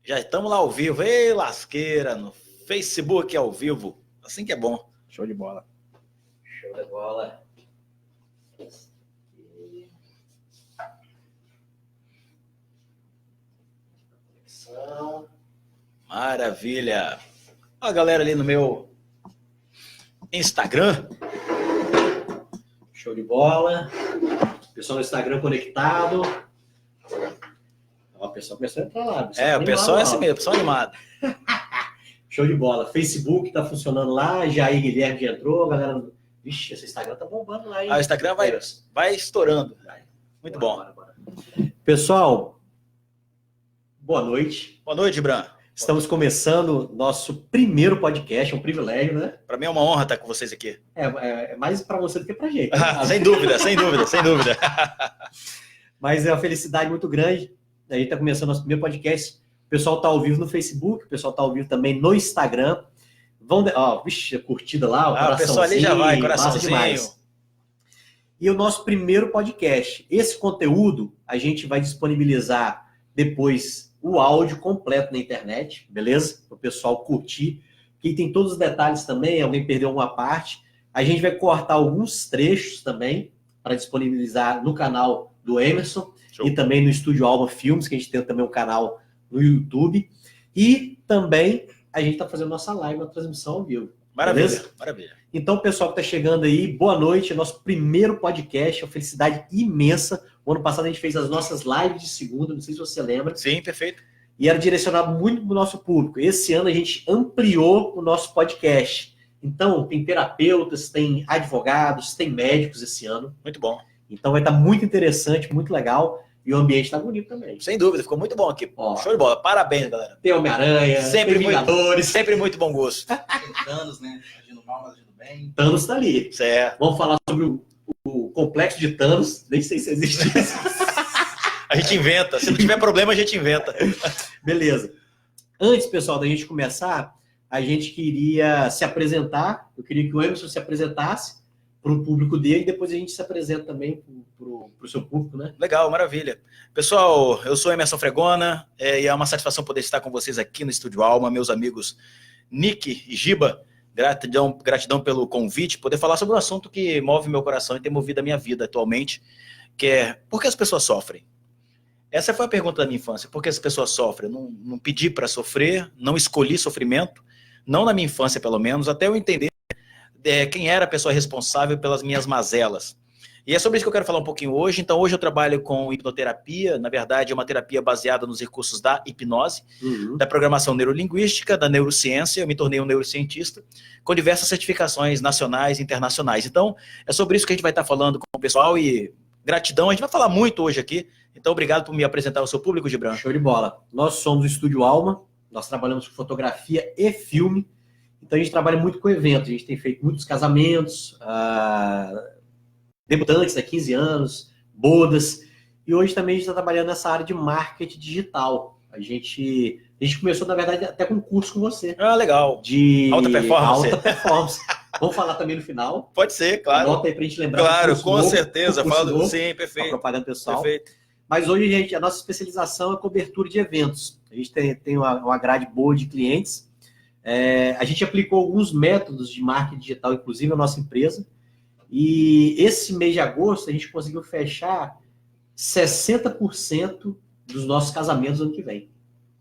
Já estamos lá ao vivo. Ei, lasqueira, no Facebook ao vivo. Assim que é bom. Show de bola. Show de bola. Maravilha. Olha a galera ali no meu Instagram. Show de bola. Pessoal no Instagram conectado. Ó, o pessoal começou a entrar lá. O pessoal é assim mesmo, pessoal animado. Show de bola. Facebook tá funcionando lá. Jair Guilherme já entrou. Galera, vixe, esse Instagram tá bombando lá, hein? O Instagram vai estourando. Muito bom. Bora. Pessoal, boa noite. Boa noite, Bran. Estamos começando nosso primeiro podcast, é um privilégio, né? Para mim é uma honra estar com vocês aqui. É mais para você do que para gente. Sem dúvida, sem dúvida, sem dúvida. Mas é uma felicidade muito grande. A gente está começando nosso primeiro podcast. O pessoal está ao vivo no Facebook, o pessoal está ao vivo também no Instagram. Vixe, a curtida lá, o pessoal ali já vai, coraçãozinho. Demais. E o nosso primeiro podcast. Esse conteúdo a gente vai disponibilizar depois o áudio completo na internet, beleza? Para o pessoal curtir. Aqui tem todos os detalhes também, alguém perdeu alguma parte. A gente vai cortar alguns trechos também para disponibilizar no canal do Emerson. Show. E também no Estúdio Alma Filmes, que a gente tem também um canal no YouTube. E também a gente está fazendo nossa live, uma transmissão ao vivo. Maravilha, beleza? Maravilha. Então, pessoal que está chegando aí, boa noite. É nosso primeiro podcast, uma felicidade imensa. O ano passado a gente fez as nossas lives de segunda, não sei se você lembra. Sim, perfeito. E era direcionado muito para o nosso público. Esse ano a gente ampliou o nosso podcast. Então, tem terapeutas, tem advogados, tem médicos esse ano. Muito bom. Então vai estar muito interessante, muito legal. E o ambiente está bonito também. Sem dúvida, ficou muito bom aqui. Show de bola. Parabéns, galera. Tem Homem-Aranha, tem Vingadores. Sempre muito bom gosto. Tem Thanos, né? Agindo mal, mas agindo bem. Thanos está ali. Certo. Vamos falar sobre o complexo de Thanos. Nem sei se existe isso. A gente inventa. Se não tiver problema, a gente inventa. Beleza. Antes, pessoal, da gente começar, a gente queria se apresentar. Eu queria que o Emerson se apresentasse para o público dele, e depois a gente se apresenta também para o seu público, né? Legal, maravilha. Pessoal, eu sou Emerson Fregona, e é uma satisfação poder estar com vocês aqui no Estúdio Alma, meus amigos Nick e Giba, gratidão pelo convite, poder falar sobre um assunto que move meu coração e tem movido a minha vida atualmente, que é por que as pessoas sofrem? Essa foi a pergunta da minha infância, por que as pessoas sofrem? Eu não pedi para sofrer, não escolhi sofrimento, não na minha infância pelo menos, até eu entender quem era a pessoa responsável pelas minhas mazelas. E é sobre isso que eu quero falar um pouquinho hoje. Então, hoje eu trabalho com hipnoterapia. Na verdade, é uma terapia baseada nos recursos da hipnose, da programação neurolinguística, da neurociência. Eu me tornei um neurocientista, com diversas certificações nacionais e internacionais. Então, é sobre isso que a gente vai estar falando com o pessoal e gratidão. A gente vai falar muito hoje aqui. Então, obrigado por me apresentar ao seu público, Gibran. Show de bola. Nós somos o Estúdio Alma. Nós trabalhamos com fotografia e filme. Então, a gente trabalha muito com eventos. A gente tem feito muitos casamentos, debutantes há 15 anos, bodas. E hoje também a gente está trabalhando nessa área de marketing digital. A gente começou, na verdade, até com um curso com você. Legal. De alta performance. Alta performance. Vamos falar também no final. Pode ser, claro. Anota aí para a gente lembrar. Claro, com certeza. Sim, perfeito. A propaganda pessoal. Perfeito. Mas hoje, a nossa especialização é cobertura de eventos. A gente tem uma grade boa de clientes. A gente aplicou alguns métodos de marketing digital, inclusive na nossa empresa. E esse mês de agosto, a gente conseguiu fechar 60% dos nossos casamentos no ano que vem.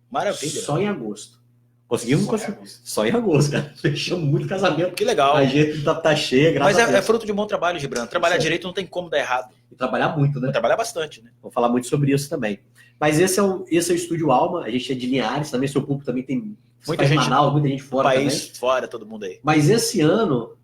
Maravilha. Só em agosto. Conseguimos? Só em agosto, cara. Fechamos muito casamento. Que legal. A gente tá cheia, graças a Deus. Mas é fruto de um bom trabalho, Gibran. Trabalhar direito não tem como dar errado. E trabalhar muito, né? Trabalhar bastante, né? Vou falar muito sobre isso também. Mas esse é o Estúdio Alma. A gente é de Linhares, também seu público também tem muita gente, Manaus, muita gente fora país também. Fora, todo mundo aí. Mas esse ano,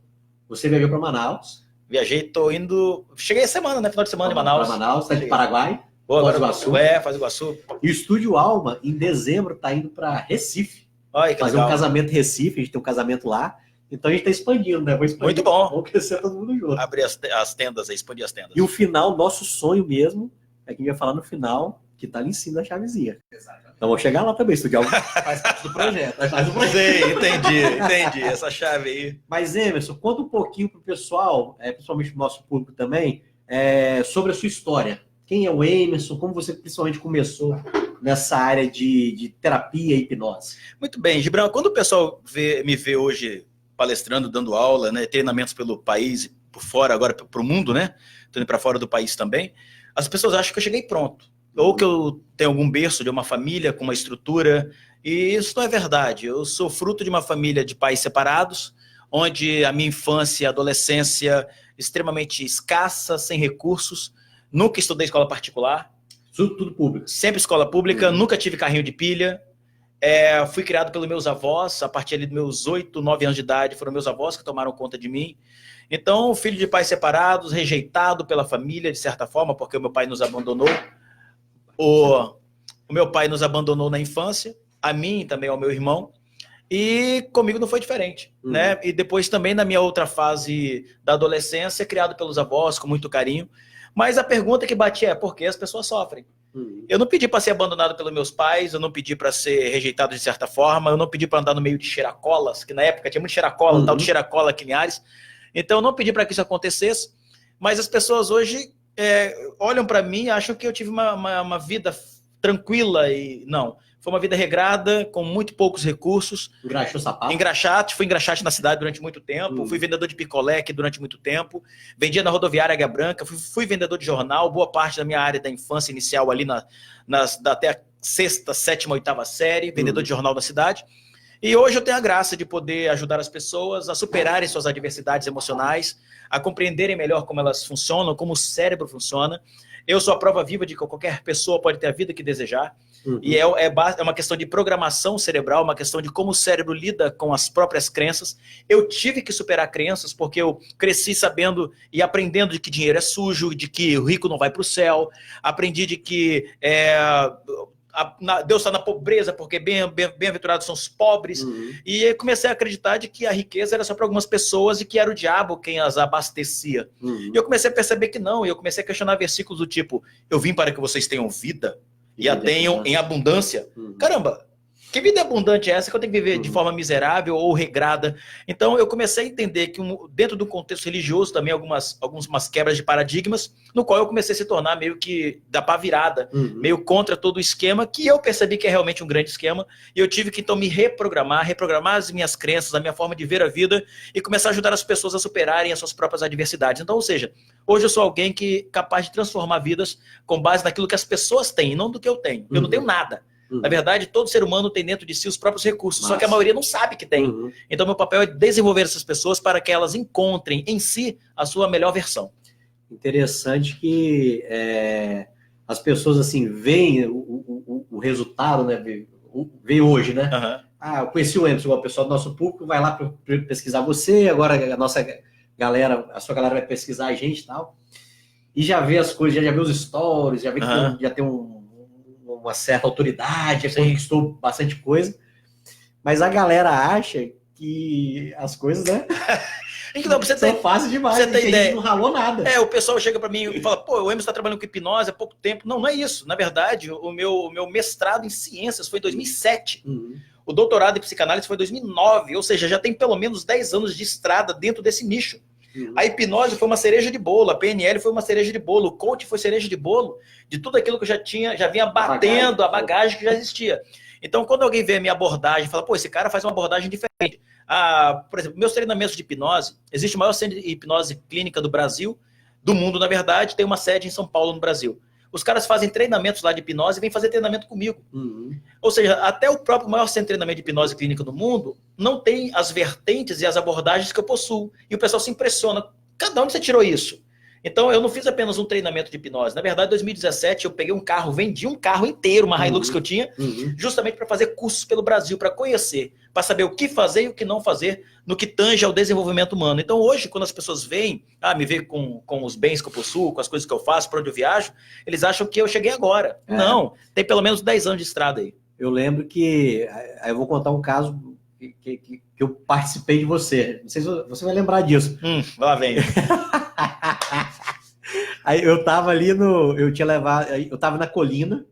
você viajou para Manaus. Viajei, tô indo... Cheguei essa semana, né? Final de semana em Manaus. Para Manaus, tá de Paraguai. Foz do Iguaçu. Foz do Iguaçu. E o Estúdio Alma, em dezembro, tá indo para Recife. Olha, fazer legal. Um casamento em Recife, a gente tem um casamento lá. Então a gente tá expandindo, né? Muito bom. Vamos crescer todo mundo junto. Abrir as tendas aí, expandir as tendas. E o final, nosso sonho mesmo, é que a gente vai falar no final, que tá ali em cima da chavezinha. Exatamente. Então vamos chegar lá também, Estúdio Alma. Faz parte do projeto. Entendi. Essa chave aí. Mas, Emerson, conta um pouquinho pro pessoal, principalmente pro nosso público também, sobre a sua história. Quem é o Emerson? Como você principalmente começou nessa área de terapia e hipnose? Muito bem, Gibran, quando o pessoal me vê hoje palestrando, dando aula, né, treinamentos pelo país, por fora, agora para o mundo, né? Estou indo para fora do país também, as pessoas acham que eu cheguei pronto. Ou que eu tenho algum berço de uma família com uma estrutura, e isso não é verdade. Eu sou fruto de uma família de pais separados, onde a minha infância e adolescência extremamente escassa, sem recursos, nunca estudei escola particular. Tudo público. Sempre escola pública, nunca tive carrinho de pilha. Fui criado pelos meus avós, a partir ali dos meus 8, 9 anos de idade, foram meus avós que tomaram conta de mim. Então, filho de pais separados, rejeitado pela família, de certa forma, porque o meu pai nos abandonou. O meu pai nos abandonou na infância, a mim e também ao meu irmão, e comigo não foi diferente, né? E depois também na minha outra fase da adolescência, criado pelos avós com muito carinho. Mas a pergunta que batia é por que as pessoas sofrem? Eu não pedi para ser abandonado pelos meus pais, eu não pedi para ser rejeitado de certa forma, eu não pedi para andar no meio de cheiracolas, que na época tinha muito cheiracola, tal de cheiracola aqui em Linhares. Então eu não pedi para que isso acontecesse, mas as pessoas hoje olham para mim e acham que eu tive uma vida tranquila e não. Foi uma vida regrada, com muito poucos recursos. Engraxou sapato? Fui engraxate na cidade durante muito tempo, fui vendedor de picolé aqui durante muito tempo, vendia na rodoviária Águia Branca, fui vendedor de jornal, boa parte da minha área da infância inicial ali até a 6ª, 7ª, 8ª série, vendedor de jornal da cidade. E hoje eu tenho a graça de poder ajudar as pessoas a superarem suas adversidades emocionais, a compreenderem melhor como elas funcionam, como o cérebro funciona. Eu sou a prova viva de que qualquer pessoa pode ter a vida que desejar. E é uma questão de programação cerebral, uma questão de como o cérebro lida com as próprias crenças. Eu tive que superar crenças porque eu cresci sabendo e aprendendo de que dinheiro é sujo, de que o rico não vai para o céu. Aprendi de que Deus está na pobreza porque bem-aventurados são os pobres. E eu comecei a acreditar de que a riqueza era só para algumas pessoas e que era o diabo quem as abastecia. E eu comecei a perceber que não. E eu comecei a questionar versículos do tipo: eu vim para que vocês tenham vida e a tenham em abundância. Caramba, que vida abundante é essa que eu tenho que viver de forma miserável ou regrada? Então eu comecei a entender que dentro do contexto religioso também algumas quebras de paradigmas, no qual eu comecei a se tornar meio que da pá virada, meio contra todo o esquema, que eu percebi que é realmente um grande esquema, e eu tive que então me reprogramar as minhas crenças, a minha forma de ver a vida, e começar a ajudar as pessoas a superarem as suas próprias adversidades. Então, ou seja, hoje eu sou alguém que é capaz de transformar vidas com base naquilo que as pessoas têm, não do que eu tenho. Eu não tenho nada. Na verdade, todo ser humano tem dentro de si os próprios recursos, só que a maioria não sabe que tem. Então, meu papel é desenvolver essas pessoas para que elas encontrem em si a sua melhor versão. Interessante que as pessoas assim veem o resultado, né? Vê hoje, né? Eu conheci o Emerson, o pessoal do nosso público vai lá para pesquisar você, agora a nossa galera, a sua galera vai pesquisar a gente e tal, e já vê as coisas, já vê os stories, já vê que já tem uma certa autoridade, já conquistou bastante coisa, mas a galera acha que as coisas, né? Então, são fáceis demais, você tem ideia. A gente não ralou nada. O pessoal chega para mim e fala: pô, o Emerson está trabalhando com hipnose há pouco tempo. Não é isso. Na verdade, o meu mestrado em ciências foi em 2007. O doutorado em psicanálise foi em 2009. Ou seja, já tem pelo menos 10 anos de estrada dentro desse nicho. A hipnose foi uma cereja de bolo, a PNL foi uma cereja de bolo, o coach foi cereja de bolo, de tudo aquilo que eu já vinha batendo, a bagagem que já existia. Então, quando alguém vê a minha abordagem e fala: pô, esse cara faz uma abordagem diferente. Por exemplo, meus treinamentos de hipnose, existe o maior centro de hipnose clínica do Brasil, do mundo, na verdade, tem uma sede em São Paulo, no Brasil. Os caras fazem treinamentos lá de hipnose e vêm fazer treinamento comigo. Ou seja, até o próprio maior centro de treinamento de hipnose clínica do mundo não tem as vertentes e as abordagens que eu possuo. E o pessoal se impressiona. Cada onde você tirou isso? Então, eu não fiz apenas um treinamento de hipnose. Na verdade, em 2017, eu peguei um carro, vendi um carro inteiro, uma Hilux que eu tinha, justamente para fazer cursos pelo Brasil, para conhecer, para saber o que fazer e o que não fazer no que tange ao desenvolvimento humano. Então, hoje, quando as pessoas veem, me veem com os bens que eu possuo, com as coisas que eu faço, para onde eu viajo, eles acham que eu cheguei agora. Não, tem pelo menos 10 anos de estrada aí. Eu lembro que... Eu vou contar um caso que eu participei de você. Não sei se você vai lembrar disso. Lá vem. Aí eu tava ali eu tava na colina,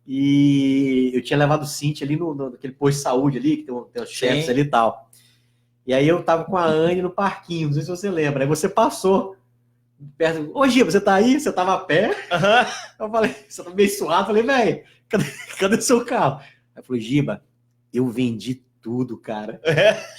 e eu tinha levado o Cintia ali naquele posto de saúde ali, que tem os chefes ali e tal. E aí eu tava com a Anne no parquinho, não sei se você lembra. Aí você passou perto. Ô, Giba, você tá aí? Você tava a pé? Aham. Eu falei, você tá meio suado. Eu falei, velho, cadê o seu carro? Aí falou, Giba, eu vendi tudo, cara.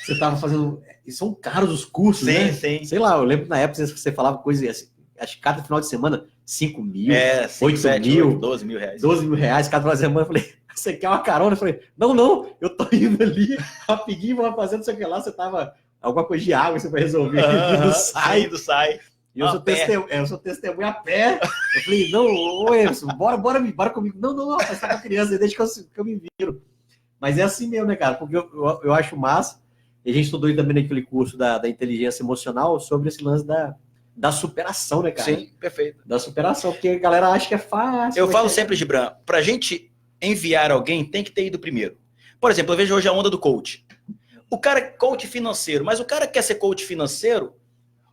Você tava fazendo. E são caros os cursos, Sim, né? sim. Sei lá, eu lembro que na época você falava coisas assim, acho que cada final de semana, 5 mil, 5, 8 7, mil, 12 mil reais. 12 mil reais cada final de semana. Eu falei, você quer uma carona? Eu falei, não, eu tô indo ali rapidinho, vou fazer não sei o que lá. Você tava alguma coisa de água, você vai resolver. Aham, Sai. indo, sai. E eu sou testemunha a pé. Eu falei, não, ô Emerson, bora comigo. Não, mas tá com a criança, deixa que eu me viro. Mas é assim mesmo, né, cara? Porque eu acho massa. E a gente estudou também naquele curso da inteligência emocional sobre esse lance da superação, né, cara? Sim, perfeito. Da superação, porque a galera acha que é fácil. Eu falo sempre, Gibran, pra gente enviar alguém, tem que ter ido primeiro. Por exemplo, eu vejo hoje a onda do coach. O cara é coach financeiro, mas o cara que quer ser coach financeiro,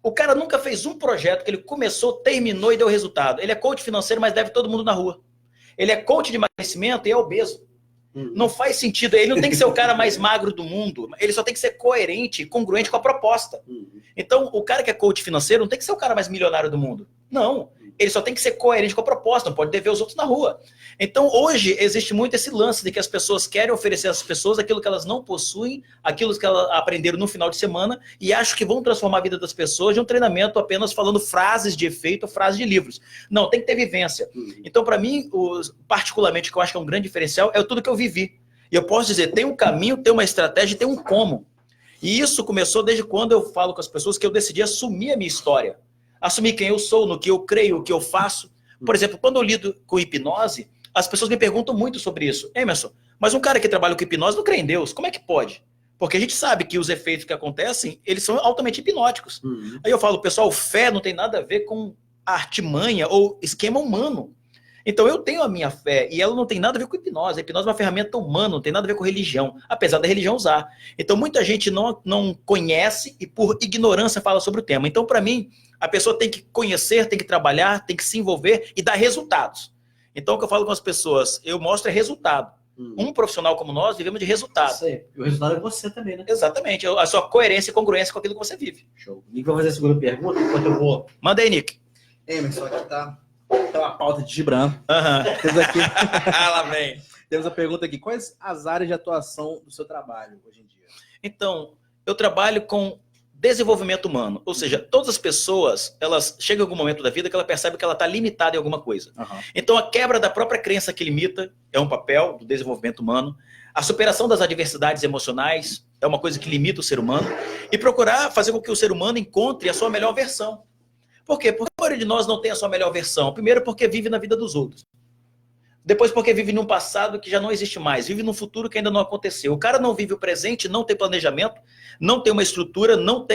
o cara nunca fez um projeto que ele começou, terminou e deu resultado. Ele é coach financeiro, mas deve todo mundo na rua. Ele é coach de emagrecimento e é obeso. Não faz sentido. Ele não tem que ser o cara mais magro do mundo. Ele só tem que ser coerente e congruente com a proposta. Então, o cara que é coach financeiro não tem que ser o cara mais milionário do mundo. Não. Ele só tem que ser coerente com a proposta. Não pode dever os outros na rua. Então, hoje, existe muito esse lance de que as pessoas querem oferecer às pessoas aquilo que elas não possuem, aquilo que elas aprenderam no final de semana e acham que vão transformar a vida das pessoas de um treinamento apenas falando frases de efeito, frases de livros. Não, tem que ter vivência. Então, para mim, particularmente, o que eu acho que é um grande diferencial é tudo que eu vivi. E eu posso dizer, tem um caminho, tem uma estratégia, tem um como. E isso começou desde quando eu falo com as pessoas que eu decidi assumir a minha história. Assumir quem eu sou, no que eu creio, o que eu faço. Por exemplo, quando eu lido com hipnose, as pessoas me perguntam muito sobre isso. Emerson, mas um cara que trabalha com hipnose não crê em Deus, como é que pode? Porque a gente sabe que os efeitos que acontecem, eles são altamente hipnóticos. Aí eu falo, pessoal, fé não tem nada a ver com artimanha ou esquema humano. Então eu tenho a minha fé e ela não tem nada a ver com hipnose. A hipnose é uma ferramenta humana, não tem nada a ver com religião, apesar da religião usar. Então muita gente não conhece e por ignorância fala sobre o tema. Então para mim, a pessoa tem que conhecer, tem que trabalhar, tem que se envolver e dar resultados. Então o que eu falo com as pessoas, eu mostro é resultado. Um profissional como nós vivemos de resultado. Isso aí. E o resultado é você também, né? Exatamente, a sua coerência e congruência com aquilo que você vive. Show. Nick vai fazer a segunda pergunta enquanto eu vou. Manda aí, Nick. Emerson, aqui tá uma pauta de Gibran. Temos aqui. Lá vem. Temos a pergunta aqui: quais as áreas de atuação do seu trabalho hoje em dia? Então, eu trabalho com desenvolvimento humano. Ou seja, todas as pessoas, elas chegam em algum momento da vida que ela percebe que ela está limitada em alguma coisa. Então, a quebra da própria crença que limita é um papel do desenvolvimento humano. A superação das adversidades emocionais é uma coisa que limita o ser humano. E procurar fazer com que o ser humano encontre a sua melhor versão. Por quê? Porque a maioria de nós não tem a sua melhor versão. Primeiro, porque vive na vida dos outros. Depois, porque vive num passado que já não existe mais. Vive num futuro que ainda não aconteceu. O cara não vive o presente, não tem planejamento, não tem uma estrutura, não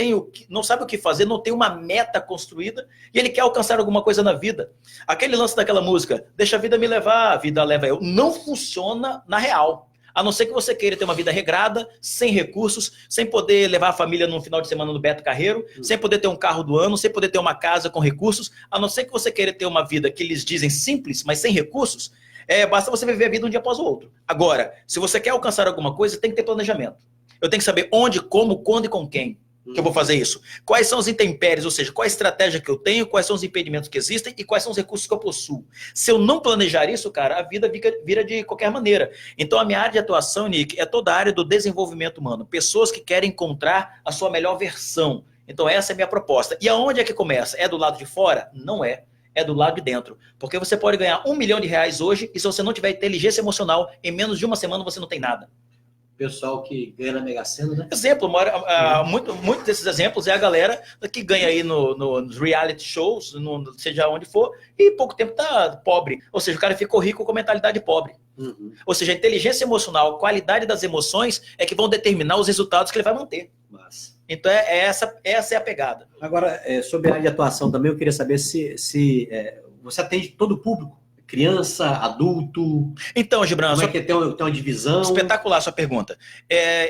sabe o que fazer, não tem uma meta construída e ele quer alcançar alguma coisa na vida. Aquele lance daquela música, deixa a vida me levar, a vida leva eu, não funciona na real. A não ser que você queira ter uma vida regrada, sem recursos, sem poder levar a família num final de semana no Beto Carreiro, sem poder ter um carro do ano, sem poder ter uma casa com recursos, a não ser que você queira ter uma vida que eles dizem simples, mas sem recursos, basta você viver a vida um dia após o outro. Agora, se você quer alcançar alguma coisa, tem que ter planejamento. Eu tenho que saber onde, como, quando e com quem que eu vou fazer isso. Quais são os intempéries, ou seja, qual a estratégia que eu tenho, quais são os impedimentos que existem e quais são os recursos que eu possuo. Se eu não planejar isso, cara, a vida vira de qualquer maneira. Então a minha área de atuação, Nick, é toda a área do desenvolvimento humano. Pessoas que querem encontrar a sua melhor versão. Então essa é a minha proposta. E aonde é que começa? É do lado de fora? Não é. É do lado de dentro. Porque você pode ganhar R$1 milhão hoje e se você não tiver inteligência emocional, em menos de uma semana você não tem nada. Pessoal que ganha na Mega Sena, né? Exemplo, muitos desses exemplos é a galera que ganha aí nos reality shows, seja onde for, e pouco tempo tá pobre. Ou seja, o cara ficou rico com mentalidade pobre. Ou seja, a inteligência emocional, a qualidade das emoções é que vão determinar os resultados que ele vai manter. Mas... Então essa é a pegada. Agora, sobre a área de atuação também, eu queria saber se você atende todo o público? Criança, adulto? Então, Gibran, como é que tem uma divisão? Espetacular a sua pergunta.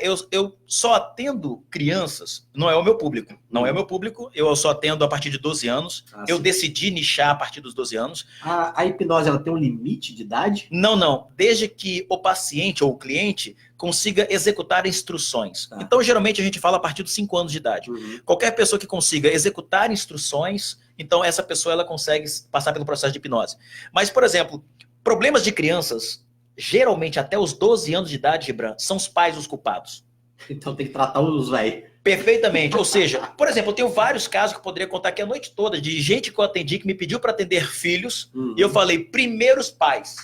Eu só atendo crianças, não é o meu público. Não é o meu público, eu só atendo a partir de 12 anos. Eu decidi nichar a partir dos 12 anos. A hipnose, ela tem um limite de idade? Não. Desde que o paciente ou o cliente consiga executar instruções. Então, geralmente, a gente fala a partir dos 5 anos de idade. Qualquer pessoa que consiga executar instruções, Então essa pessoa ela consegue passar pelo processo de hipnose. Mas, por exemplo, problemas de crianças, geralmente até os 12 anos de idade, Gibran, são os pais os culpados. Então tem que tratar os velhos. Perfeitamente. Ou seja, por exemplo, eu tenho vários casos que eu poderia contar aqui a noite toda de gente que eu atendi que me pediu para atender filhos e eu falei, primeiro os pais.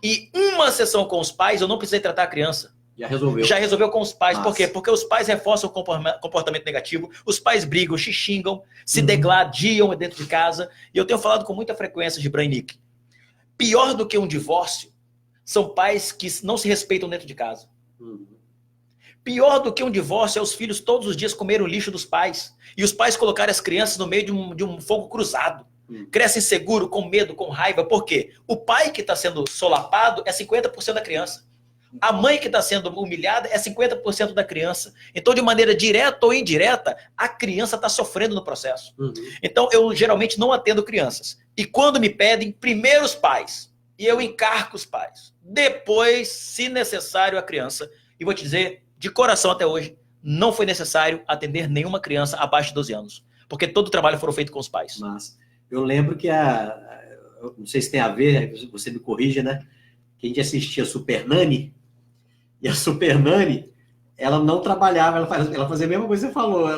E uma sessão com os pais eu não precisei tratar a criança. Já resolveu. Já resolveu com os pais. Nossa. Por quê? Porque os pais reforçam o comportamento negativo, os pais brigam, se xingam, se degladiam dentro de casa. E eu tenho falado com muita frequência, Gibran e Nick. Pior do que um divórcio são pais que não se respeitam dentro de casa. Pior do que um divórcio é os filhos todos os dias comerem o lixo dos pais. E os pais colocarem as crianças no meio de um fogo cruzado. Crescem inseguro, com medo, com raiva. Por quê? O pai que está sendo solapado é 50% da criança. A mãe que está sendo humilhada é 50% da criança. Então, de maneira direta ou indireta, a criança está sofrendo no processo. Então, eu geralmente não atendo crianças. E quando me pedem, primeiro os pais. E eu encarco os pais. Depois, se necessário, a criança. E vou te dizer, de coração até hoje, não foi necessário atender nenhuma criança abaixo de 12 anos. Porque todo o trabalho foi feito com os pais. Mas eu lembro que não sei se tem a ver, você me corrija, né? Que a gente assistia Super Nani, e a Super Nani, ela não trabalhava, ela fazia a mesma coisa que você falou.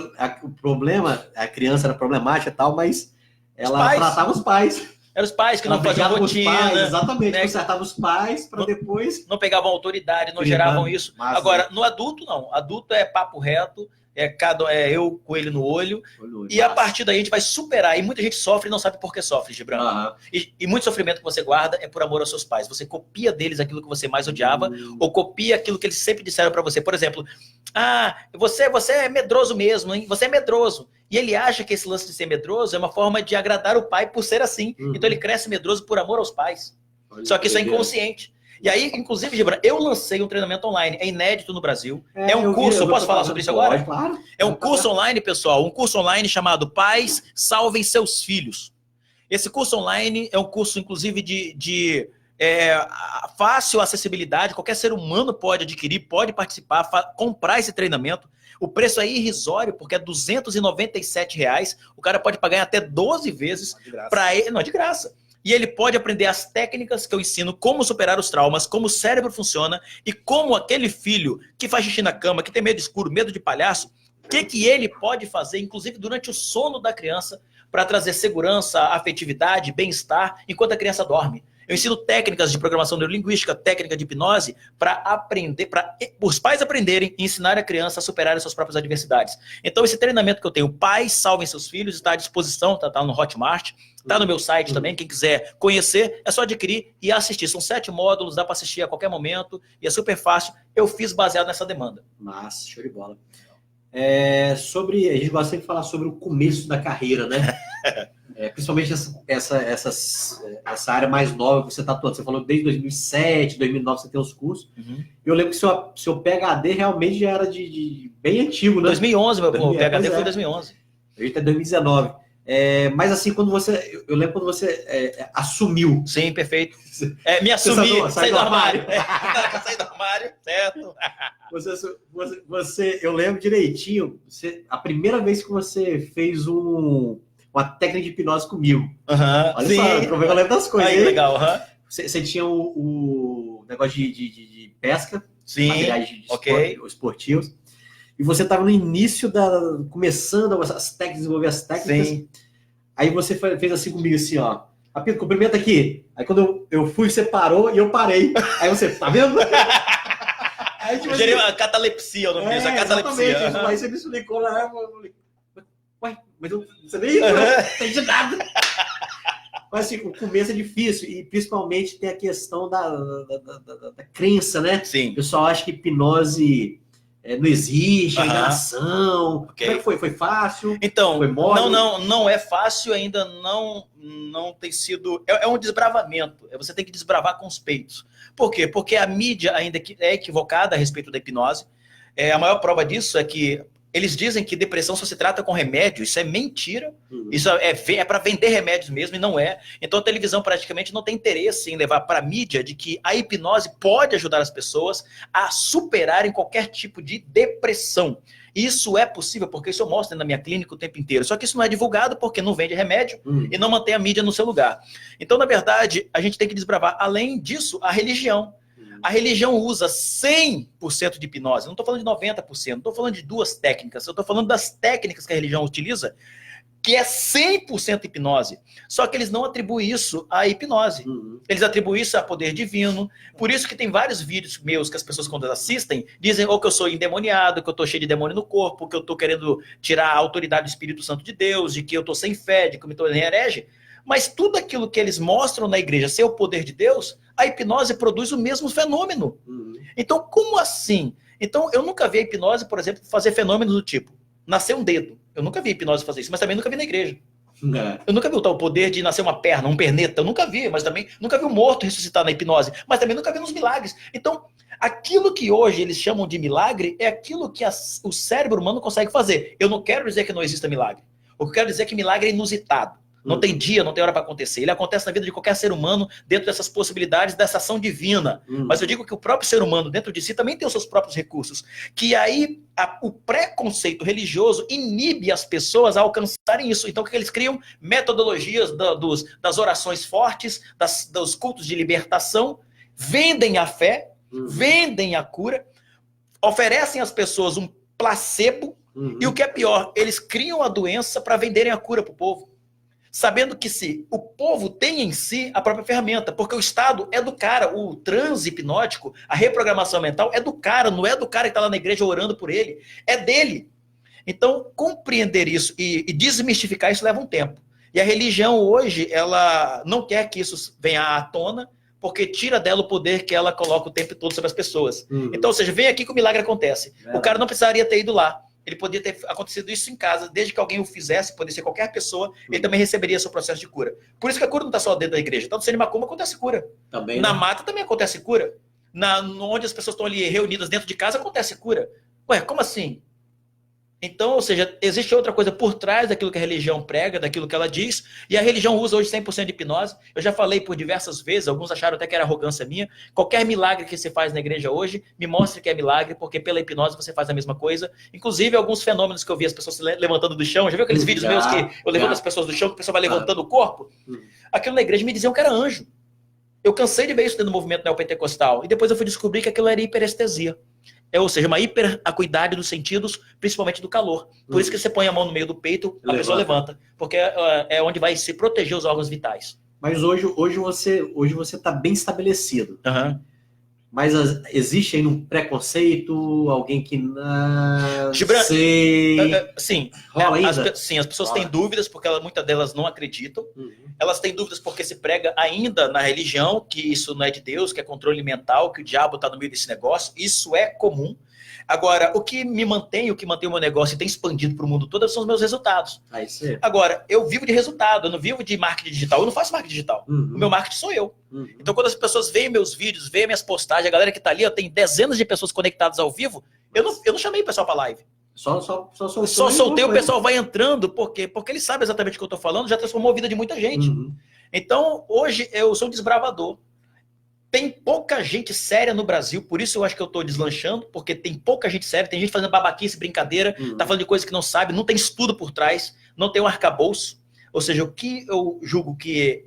O problema, a criança era problemática e tal, mas ela tratava os pais. Eram os pais que não faziam rotina. Pais, exatamente, né? Consertava os pais para depois... Não pegavam autoridade, não geravam isso. Agora, no adulto, não. Adulto é papo reto, é eu com ele no olho. E a partir daí a gente vai superar. E muita gente sofre e não sabe por que sofre, Gibran. E muito sofrimento que você guarda é por amor aos seus pais. Você copia deles aquilo que você mais odiava, ou copia aquilo que eles sempre disseram para você. Por exemplo, você é medroso mesmo, hein? Você é medroso. E ele acha que esse lance de ser medroso é uma forma de agradar o pai por ser assim. Então ele cresce medroso por amor aos pais. Só que isso é inconsciente. E aí, inclusive, Gibran, eu lancei um treinamento online. É inédito no Brasil. É um curso. Eu posso falar sobre isso agora? Claro. É um curso online, pessoal. Um curso online chamado Pais Salvem Seus Filhos. Esse curso online é um curso, inclusive, de fácil acessibilidade. Qualquer ser humano pode adquirir, pode participar, comprar esse treinamento. O preço é irrisório, porque é R$ 297. O cara pode pagar em até 12 vezes. Não, é de graça. E ele pode aprender as técnicas que eu ensino, como superar os traumas, como o cérebro funciona e como aquele filho que faz xixi na cama, que tem medo escuro, medo de palhaço, o que ele pode fazer, inclusive durante o sono da criança, para trazer segurança, afetividade, bem-estar, enquanto a criança dorme. Eu ensino técnicas de programação neurolinguística, técnica de hipnose, para aprender, para os pais aprenderem e ensinar a criança a superar as suas próprias adversidades. Então, esse treinamento que eu tenho, Pais Salvem Seus Filhos, está à disposição, está no Hotmart, está no meu site também. Quem quiser conhecer, é só adquirir e assistir. São 7 módulos, dá para assistir a qualquer momento e é super fácil. Eu fiz baseado nessa demanda. Massa, show de bola. A gente gosta de falar sobre o começo da carreira, né? Principalmente essa área mais nova que você está atuando. Você falou que desde 2007, 2009 você tem os cursos. Eu lembro que seu PhD realmente já era de bem antigo, né? 2011, meu PhD foi em 2011. A gente é 2019. Mas assim, eu lembro quando você assumiu. Sim, perfeito. Me assumi, saí do armário. Saí do armário, certo? Eu lembro direitinho, a primeira vez que você fez uma técnica de hipnose comigo. Olha sim. Só, eu lembro das coisas. Aí, legal, Você tinha o negócio de pesca, sim, materiais de esportivos, e você estava no início começando as técnicas, desenvolver as técnicas. Sim. Aí você fez assim comigo, assim, ó. Apito, cumprimenta aqui. Aí quando eu fui, você parou e eu parei. Aí você, tá vendo? Aí, tipo, assim, a catalepsia, o nome disso, a catalepsia. Aí você me explicou lá, eu falei, ué, mas você nem não entendi nada. Mas assim, o começo é difícil, e principalmente tem a questão da crença, né? Sim. O pessoal acha que hipnose não existe, a enganação. Okay. Como é que foi? Foi fácil? Então, foi não é fácil, ainda não tem sido... É um desbravamento, você tem que desbravar com os peitos. Por quê? Porque a mídia ainda é equivocada a respeito da hipnose. A maior prova disso é que Eles dizem que depressão só se trata com remédio. Isso é mentira. Isso é para vender remédios mesmo e não é. Então a televisão praticamente não tem interesse em levar para a mídia de que a hipnose pode ajudar as pessoas a superarem qualquer tipo de depressão. Isso é possível porque isso eu mostro na minha clínica o tempo inteiro. Só que isso não é divulgado porque não vende remédio e não mantém a mídia no seu lugar. Então, na verdade, a gente tem que desbravar, além disso, a religião. A religião usa 100% de hipnose. Não estou falando de 90%, não estou falando de duas técnicas. Eu estou falando das técnicas que a religião utiliza, que é 100% hipnose. Só que eles não atribuem isso à hipnose. Eles atribuem isso a poder divino. Por isso que tem vários vídeos meus que as pessoas, quando assistem, dizem ou que eu sou endemoniado, que eu estou cheio de demônio no corpo, que eu estou querendo tirar a autoridade do Espírito Santo de Deus, de que eu estou sem fé, de que eu me tornei herege. Mas tudo aquilo que eles mostram na igreja ser o poder de Deus, a hipnose produz o mesmo fenômeno. Então, como assim? Então, eu nunca vi a hipnose, por exemplo, fazer fenômenos do tipo, nascer um dedo. Eu nunca vi a hipnose fazer isso, mas também nunca vi na igreja. Eu nunca vi o tal poder de nascer uma perna, um perneta. Eu nunca vi, mas também nunca vi um morto ressuscitar na hipnose, mas também nunca vi nos milagres. Então, aquilo que hoje eles chamam de milagre é aquilo que o cérebro humano consegue fazer. Eu não quero dizer que não exista milagre. O que eu quero dizer é que milagre é inusitado. Não tem dia, não tem hora para acontecer. Ele acontece na vida de qualquer ser humano dentro dessas possibilidades dessa ação divina. Mas eu digo que o próprio ser humano dentro de si também tem os seus próprios recursos. Que aí o preconceito religioso inibe as pessoas a alcançarem isso. Então o que eles criam? Metodologias das orações fortes, dos cultos de libertação, vendem a fé, vendem a cura, oferecem às pessoas um placebo e o que é pior, eles criam a doença para venderem a cura para o povo. Sabendo que se o povo tem em si a própria ferramenta, porque o estado é do cara, o transe hipnótico, a reprogramação mental é do cara, não é do cara que está lá na igreja orando por ele, é dele. Então, compreender isso e desmistificar isso leva um tempo. E a religião hoje, ela não quer que isso venha à tona, porque tira dela o poder que ela coloca o tempo todo sobre as pessoas. Então, ou seja, vem aqui que o milagre acontece. O cara não precisaria ter ido lá. Ele poderia ter acontecido isso em casa, desde que alguém o fizesse, poderia ser qualquer pessoa, ele também receberia seu processo de cura. Por isso que a cura não está só dentro da igreja. Tanto no macumba acontece cura. Também, na mata também acontece cura. Onde as pessoas estão ali reunidas dentro de casa, acontece cura. Ué, como assim? Então, ou seja, existe outra coisa por trás daquilo que a religião prega, daquilo que ela diz, e a religião usa hoje 100% de hipnose. Eu já falei por diversas vezes, alguns acharam até que era arrogância minha. Qualquer milagre que você faz na igreja hoje, me mostre que é milagre, porque pela hipnose você faz a mesma coisa. Inclusive, alguns fenômenos que eu vi as pessoas se levantando do chão, já viu aqueles vídeos meus que eu levanto as pessoas do chão, que a pessoa vai levantando o corpo? Aquilo na igreja me diziam que era anjo. Eu cansei de ver isso dentro do movimento neopentecostal, e depois eu fui descobrir que aquilo era hiperestesia. Ou seja, uma hiperacuidade dos sentidos, principalmente do calor. Por isso que você põe a mão no meio do peito, a pessoa levanta. Porque é onde vai se proteger os órgãos vitais. Mas hoje você está bem estabelecido. Mas existe aí um preconceito, alguém que não sei... Sim, rola ainda? Sim, as pessoas têm dúvidas, porque muitas delas não acreditam. Elas têm dúvidas porque se prega ainda na religião, que isso não é de Deus, que é controle mental, que o diabo está no meio desse negócio. Isso é comum. Agora, o que me mantém, o que mantém o meu negócio e tem expandido para o mundo todo são os meus resultados. Agora, eu vivo de resultado, eu não vivo de marketing digital, eu não faço marketing digital. O meu marketing sou eu. Então, quando as pessoas veem meus vídeos, veem minhas postagens, a galera que está ali, eu tenho dezenas de pessoas conectadas ao vivo, eu não chamei o pessoal para live. Só soltei, o pessoal vai entrando, por quê? Porque ele sabe exatamente o que eu estou falando, já transformou a vida de muita gente. Então, hoje, eu sou um desbravador. Tem pouca gente séria no Brasil, por isso eu acho que eu estou deslanchando, porque tem pouca gente séria, tem gente fazendo babaquice, brincadeira, tá falando de coisa que não sabe, não tem estudo por trás, não tem um arcabouço. Ou seja, o que eu julgo que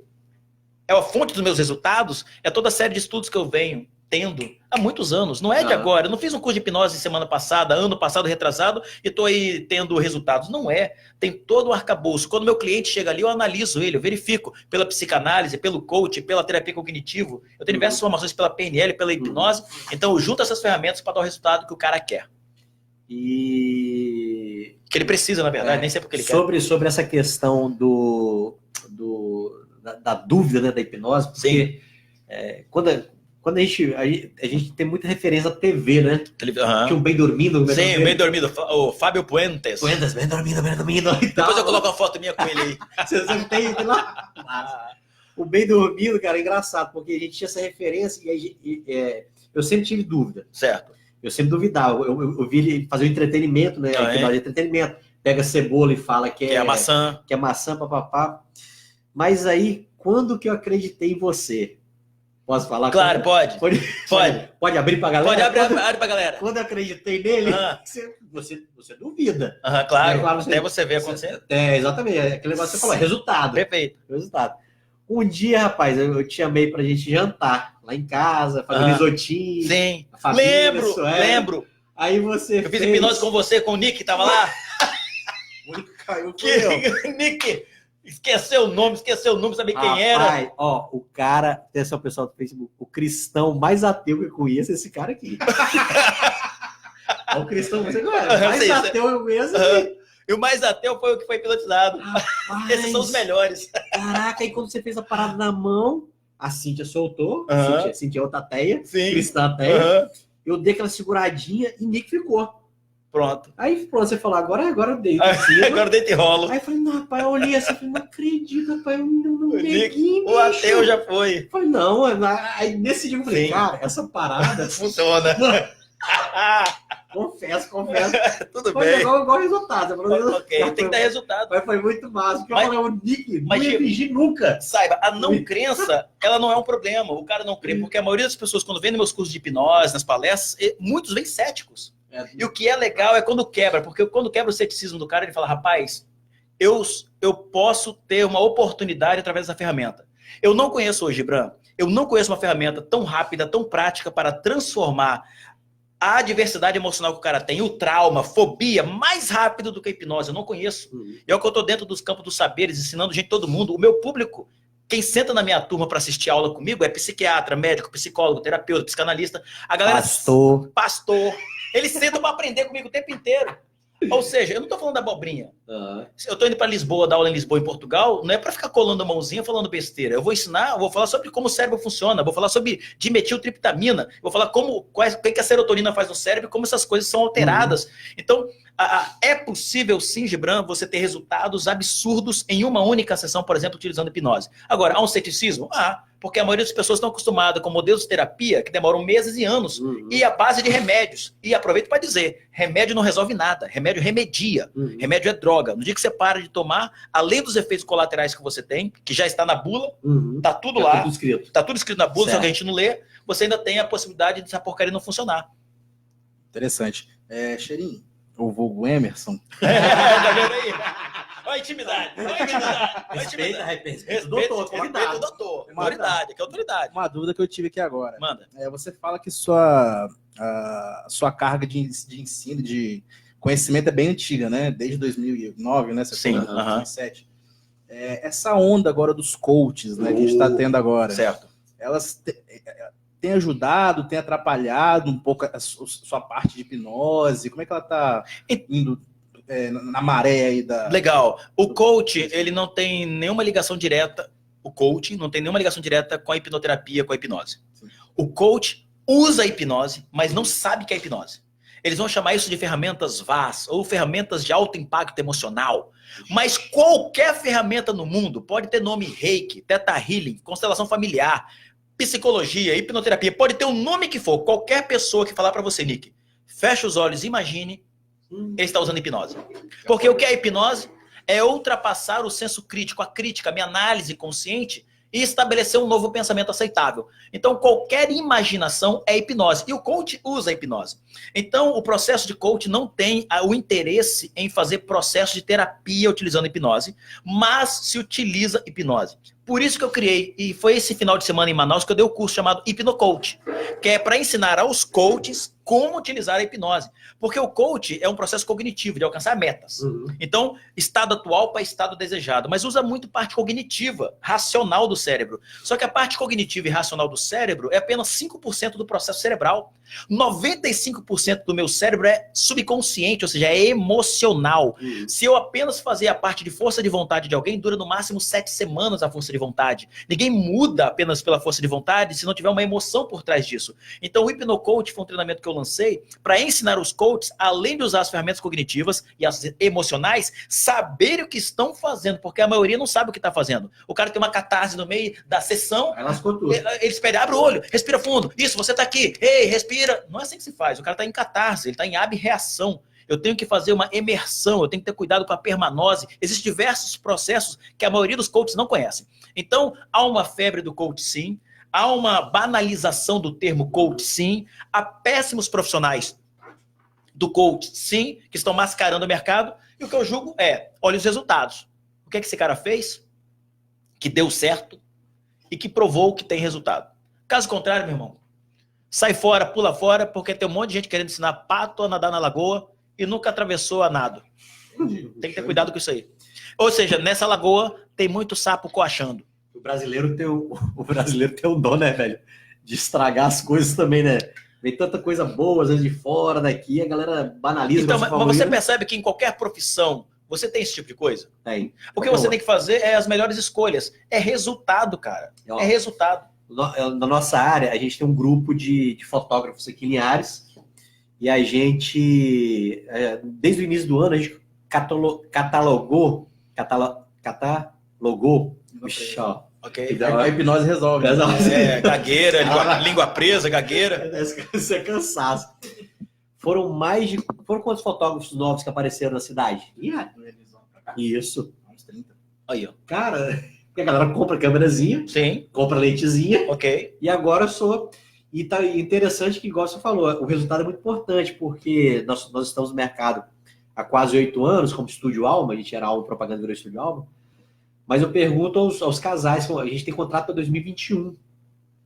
é a fonte dos meus resultados é toda a série de estudos que eu venho tendo há muitos anos. Não é de agora. Eu não fiz um curso de hipnose semana passada, ano passado, retrasado, e estou aí tendo resultados. Não é. Tem todo o arcabouço. Quando meu cliente chega ali, eu analiso ele, eu verifico pela psicanálise, pelo coach, pela terapia cognitivo. Eu tenho diversas formações pela PNL, pela hipnose. Então, eu junto essas ferramentas para dar o resultado que o cara quer. E... que ele precisa, na verdade, nem sempre o que ele quer. Sobre essa questão da dúvida, né, da hipnose, porque quando a gente tem muita referência à TV, né? Tinha um Bem Dormindo. Sim, o Bem Dormido, o Fábio Puentes. Bem dormindo. Depois eu coloco uma foto minha com ele aí. Você tem lá? O Bem Dormindo, cara, é engraçado, porque a gente tinha essa referência e eu sempre tive dúvida. Certo. Eu sempre duvidava. Eu vi ele fazer o entretenimento, né? De entretenimento. Pega cebola e fala que é maçã. Que é maçã, papapá. Mas aí, quando que eu acreditei em você? Posso falar? Claro, pode. Pode abrir pra galera? Pode abrir pra galera. Quando eu acreditei nele, você duvida. Claro, até você ver acontecer. Exatamente. Aquele negócio que você falou, resultado. Perfeito. Resultado. Um dia, rapaz, eu te chamei pra gente jantar lá em casa, fazer risotinho. Sim. Família, Lembro. Aí você eu fiz hipnose com você, com o Nick, que tava lá. O Nick caiu. Nick esqueceu o nome, sabia quem era. Ó, o cara, atenção pessoal do Facebook, o cristão mais ateu que eu conheço é esse cara aqui. O cristão, você não é? Mais ateu eu mesmo. E o mais ateu foi o que foi pilotizado. Rapaz, esses são os melhores. Caraca, aí quando você fez a parada na mão, a Cíntia soltou, Cíntia é outra ateia, cristã ateia, eu dei aquela seguradinha e Nick ficou. Pronto. Aí você falou, agora eu dei. Agora eu deito e rolo. Aí eu falei, não, rapaz, eu olhei assim, falei, não acredito, rapaz, eu não neguinho. O ateu já foi. Eu falei, não, aí nesse dia eu falei, cara, essa parada funciona. Confesso. Tudo foi bem. Igual resultado. Ok, tem que dar resultado. Mas foi muito massa. Porque eu falei, o Nick não ia fingir nunca. Saiba, a não crença, ela não é um problema. O cara não crê, porque a maioria das pessoas, quando vem nos meus cursos de hipnose, nas palestras, muitos vêm céticos. E o que é legal é quando quebra, porque quando quebra o ceticismo do cara, ele fala, rapaz, eu posso ter uma oportunidade através dessa ferramenta. Eu não conheço hoje, Bran, eu não conheço uma ferramenta tão rápida, tão prática para transformar a adversidade emocional que o cara tem, o trauma, fobia, mais rápido do que a hipnose. Eu não conheço. E é o que eu estou dentro dos campos dos saberes, ensinando gente, todo mundo. O meu público, quem senta na minha turma para assistir aula comigo é psiquiatra, médico, psicólogo, terapeuta, psicanalista. A galera, pastor. Eles sentam para aprender comigo o tempo inteiro. Ou seja, eu não estou falando da abobrinha. Eu estou indo para Lisboa, dar aula em Lisboa, em Portugal, não é para ficar colando a mãozinha falando besteira. Eu vou ensinar, eu vou falar sobre como o cérebro funciona, vou falar sobre dimetiltriptamina, vou falar o que a serotonina faz no cérebro e como essas coisas são alteradas. Então, é possível sim, Gibran, você ter resultados absurdos em uma única sessão, por exemplo, utilizando hipnose. Agora, há um ceticismo? Porque a maioria das pessoas estão acostumadas com modelos de terapia que demoram meses e anos, e a base de remédios. E aproveito para dizer, remédio não resolve nada, remédio remedia, remédio é droga. No dia que você para de tomar, além dos efeitos colaterais que você tem, que já está na bula, tá tudo lá, tá tudo escrito na bula, só que a gente não lê, você ainda tem a possibilidade de essa porcaria não funcionar. Interessante. Cheirinho, o vulgo Emerson. Tá vendo aí? Olha a intimidade. Respeita o doutor, autoridade, que é autoridade. Uma dúvida que eu tive aqui agora. Manda. Você fala que sua carga de ensino, de conhecimento é bem antiga, né? Desde 2009, né? Você Sim, falou, 2007. Essa onda agora dos coaches, né? Que a gente está tendo agora. Certo. Elas têm ajudado, têm atrapalhado um pouco a sua parte de hipnose? Como é que ela está indo na maré aí da... Legal. O coach, ele não tem nenhuma ligação direta, o coaching não tem nenhuma ligação direta com a hipnoterapia, com a hipnose. Sim. O coach usa a hipnose, mas não sabe que é hipnose. Eles vão chamar isso de ferramentas VAS, ou ferramentas de alto impacto emocional. Mas qualquer ferramenta no mundo pode ter nome Reiki, Theta Healing, constelação familiar, psicologia, hipnoterapia, pode ter o nome que for. Qualquer pessoa que falar para você, Nick, fecha os olhos, imagine, ele está usando hipnose. Porque o que é hipnose? É ultrapassar o senso crítico, a crítica, a minha análise consciente e estabelecer um novo pensamento aceitável. Então, qualquer imaginação é hipnose. E o coach usa a hipnose. Então, o processo de coach não tem o interesse em fazer processo de terapia utilizando hipnose, mas se utiliza hipnose. Por isso que eu criei, e foi esse final de semana em Manaus que eu dei o curso chamado Hipnocoach, que é para ensinar aos coaches como utilizar a hipnose. Porque o coach é um processo cognitivo, de alcançar metas. Então, estado atual para estado desejado, mas usa muito parte cognitiva, racional do cérebro. Só que a parte cognitiva e racional do cérebro é apenas 5% do processo cerebral. 95% do meu cérebro é subconsciente, ou seja, é emocional. Se eu apenas fazer a parte de força de vontade de alguém, dura no máximo 7 semanas a força de vontade. Ninguém muda apenas pela força de vontade se não tiver uma emoção por trás disso. Então o HipnoCoach foi um treinamento que eu lancei para ensinar os coaches, além de usar as ferramentas cognitivas e as emocionais, saberem o que estão fazendo, porque a maioria não sabe o que está fazendo. O cara tem uma catarse no meio da sessão, ele espera, abre o olho, respira fundo, isso, você está aqui, ei, respira. Não é assim que se faz, o cara está em catarse, ele está em abreação. Eu tenho que fazer uma imersão, eu tenho que ter cuidado com a permanose. Existem diversos processos que a maioria dos coaches não conhecem. Então, há uma febre do coach sim, há uma banalização do termo coach sim, há péssimos profissionais do coach sim, que estão mascarando o mercado, e o que eu julgo é, olha os resultados. O que é que esse cara fez? Que deu certo e que provou que tem resultado. Caso contrário, meu irmão, sai fora, pula fora, porque tem um monte de gente querendo ensinar pato a nadar na lagoa e nunca atravessou a nado. Tem que ter cuidado com isso aí. Ou seja, nessa lagoa tem muito sapo coachando. O brasileiro tem um dom, né, velho? De estragar as coisas também, né? Vem tanta coisa boa, às vezes de fora, daqui, a galera banaliza. Então, mas você percebe que em qualquer profissão você tem esse tipo de coisa? Tem. O que você tem que fazer é as melhores escolhas. É resultado, cara. É resultado. Na nossa área, a gente tem um grupo de fotógrafos aqui em Linhares. E a gente, desde o início do ano, a gente catalogou. Puxa, ó. Ok. A hipnose resolve. Gagueira, língua presa, gagueira. Isso é cansaço. Foram quantos fotógrafos novos que apareceram na cidade? Isso. Uns 30. Aí, ó. Cara, a galera compra câmerazinha, sim, compra lentezinha. Ok. E agora E tá interessante que, igual você falou, o resultado é muito importante, porque nós estamos no mercado há quase 8 anos, como Estúdio Alma, a gente era Alma Propaganda, virou Estúdio Alma. Mas eu pergunto aos casais, a gente tem contrato para 2021.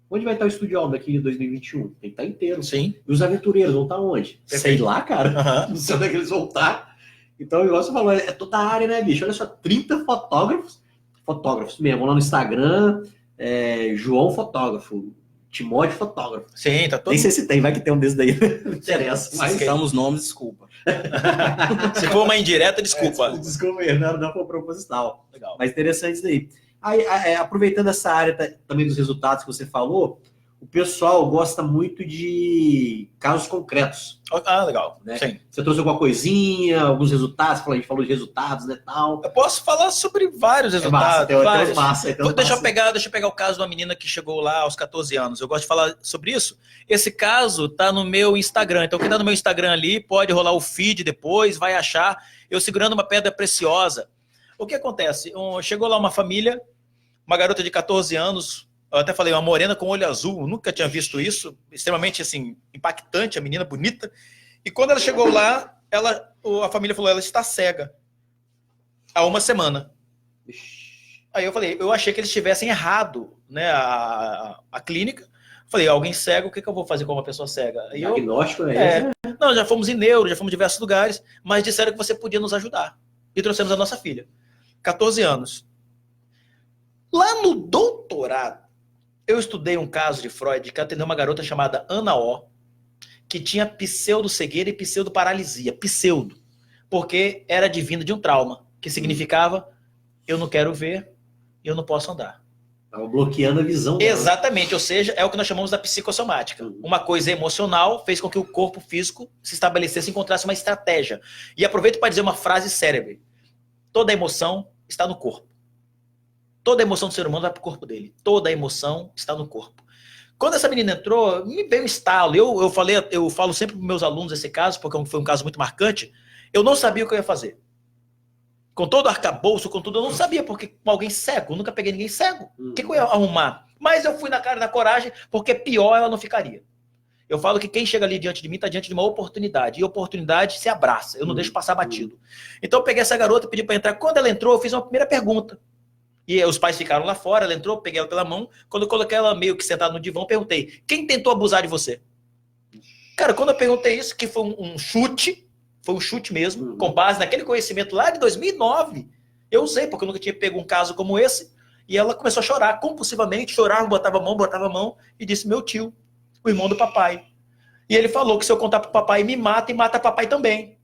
Onde vai estar o Estúdio Alma daqui em 2021? Tem que estar inteiro. Sim. E os aventureiros vão estar onde? Perfeito. Sei lá, cara. Uhum. Não sei onde é que eles vão estar. Então, igual você falou, é toda a área, né, bicho? Olha só, 30 fotógrafos mesmo, lá no Instagram, João Fotógrafo, Timóteo Fotógrafo. Sim, tá todo. Nem sei se tem, vai que tem um desses daí. Não interessa. Mas estamos nomes, desculpa. Se for uma indireta, desculpa. Desculpa, não foi proposital. Legal. Mas interessante isso daí. Aí, aproveitando essa área também dos resultados que você falou, o pessoal gosta muito de casos concretos. Ah, legal. Né? Sim. Você trouxe alguma coisinha, alguns resultados, a gente falou de resultados, né, tal. Eu posso falar sobre vários resultados. Deixa eu pegar o caso de uma menina que chegou lá aos 14 anos. Eu gosto de falar sobre isso. Esse caso tá no meu Instagram. Então, quem tá no meu Instagram ali, pode rolar o feed depois, vai achar eu segurando uma pedra preciosa. O que acontece? Chegou lá uma família, uma garota de 14 anos, eu até falei, uma morena com olho azul, eu nunca tinha visto isso, extremamente assim, impactante, a menina bonita. E quando ela chegou lá, a família falou, ela está cega há uma semana. Aí eu falei, eu achei que eles tivessem errado, né, a clínica. Falei, alguém cego, o que eu vou fazer com uma pessoa cega? Aí diagnóstico, né? Não, já fomos em neuro, já fomos em diversos lugares, mas disseram que você podia nos ajudar. E trouxemos a nossa filha, 14 anos. Lá no doutorado, eu estudei um caso de Freud que atendeu uma garota chamada Ana O, que tinha pseudo-cegueira e pseudo-paralisia. Pseudo. Porque era advinda de um trauma, que significava eu não quero ver, eu não posso andar. Estava bloqueando a visão dela. Exatamente, ou seja, é o que nós chamamos da psicossomática. Uma coisa emocional fez com que o corpo físico se estabelecesse e encontrasse uma estratégia. E aproveito para dizer uma frase célebre. Toda emoção está no corpo. Toda a emoção do ser humano vai para o corpo dele. Toda a emoção está no corpo. Quando essa menina entrou, me veio um estalo. Eu falo sempre para meus alunos esse caso, porque foi um caso muito marcante. Eu não sabia o que eu ia fazer. Com todo o arcabouço, com tudo, eu não sabia, porque com alguém cego, eu nunca peguei ninguém cego. O que eu ia arrumar? Mas eu fui na cara da coragem, porque pior ela não ficaria. Eu falo que quem chega ali diante de mim está diante de uma oportunidade. E oportunidade se abraça. Eu não deixo passar batido. Então eu peguei essa garota, pedi para entrar. Quando ela entrou, eu fiz uma primeira pergunta. E os pais ficaram lá fora, ela entrou, peguei ela pela mão. Quando eu coloquei ela meio que sentada no divã, eu perguntei, quem tentou abusar de você? Cara, quando eu perguntei isso, que foi um chute, foi um chute mesmo, com base naquele conhecimento lá de 2009, eu usei, porque eu nunca tinha pego um caso como esse, e ela começou a chorar, compulsivamente, chorava, botava a mão, e disse, meu tio, o irmão do papai. E ele falou que se eu contar pro papai, me mata e mata papai também.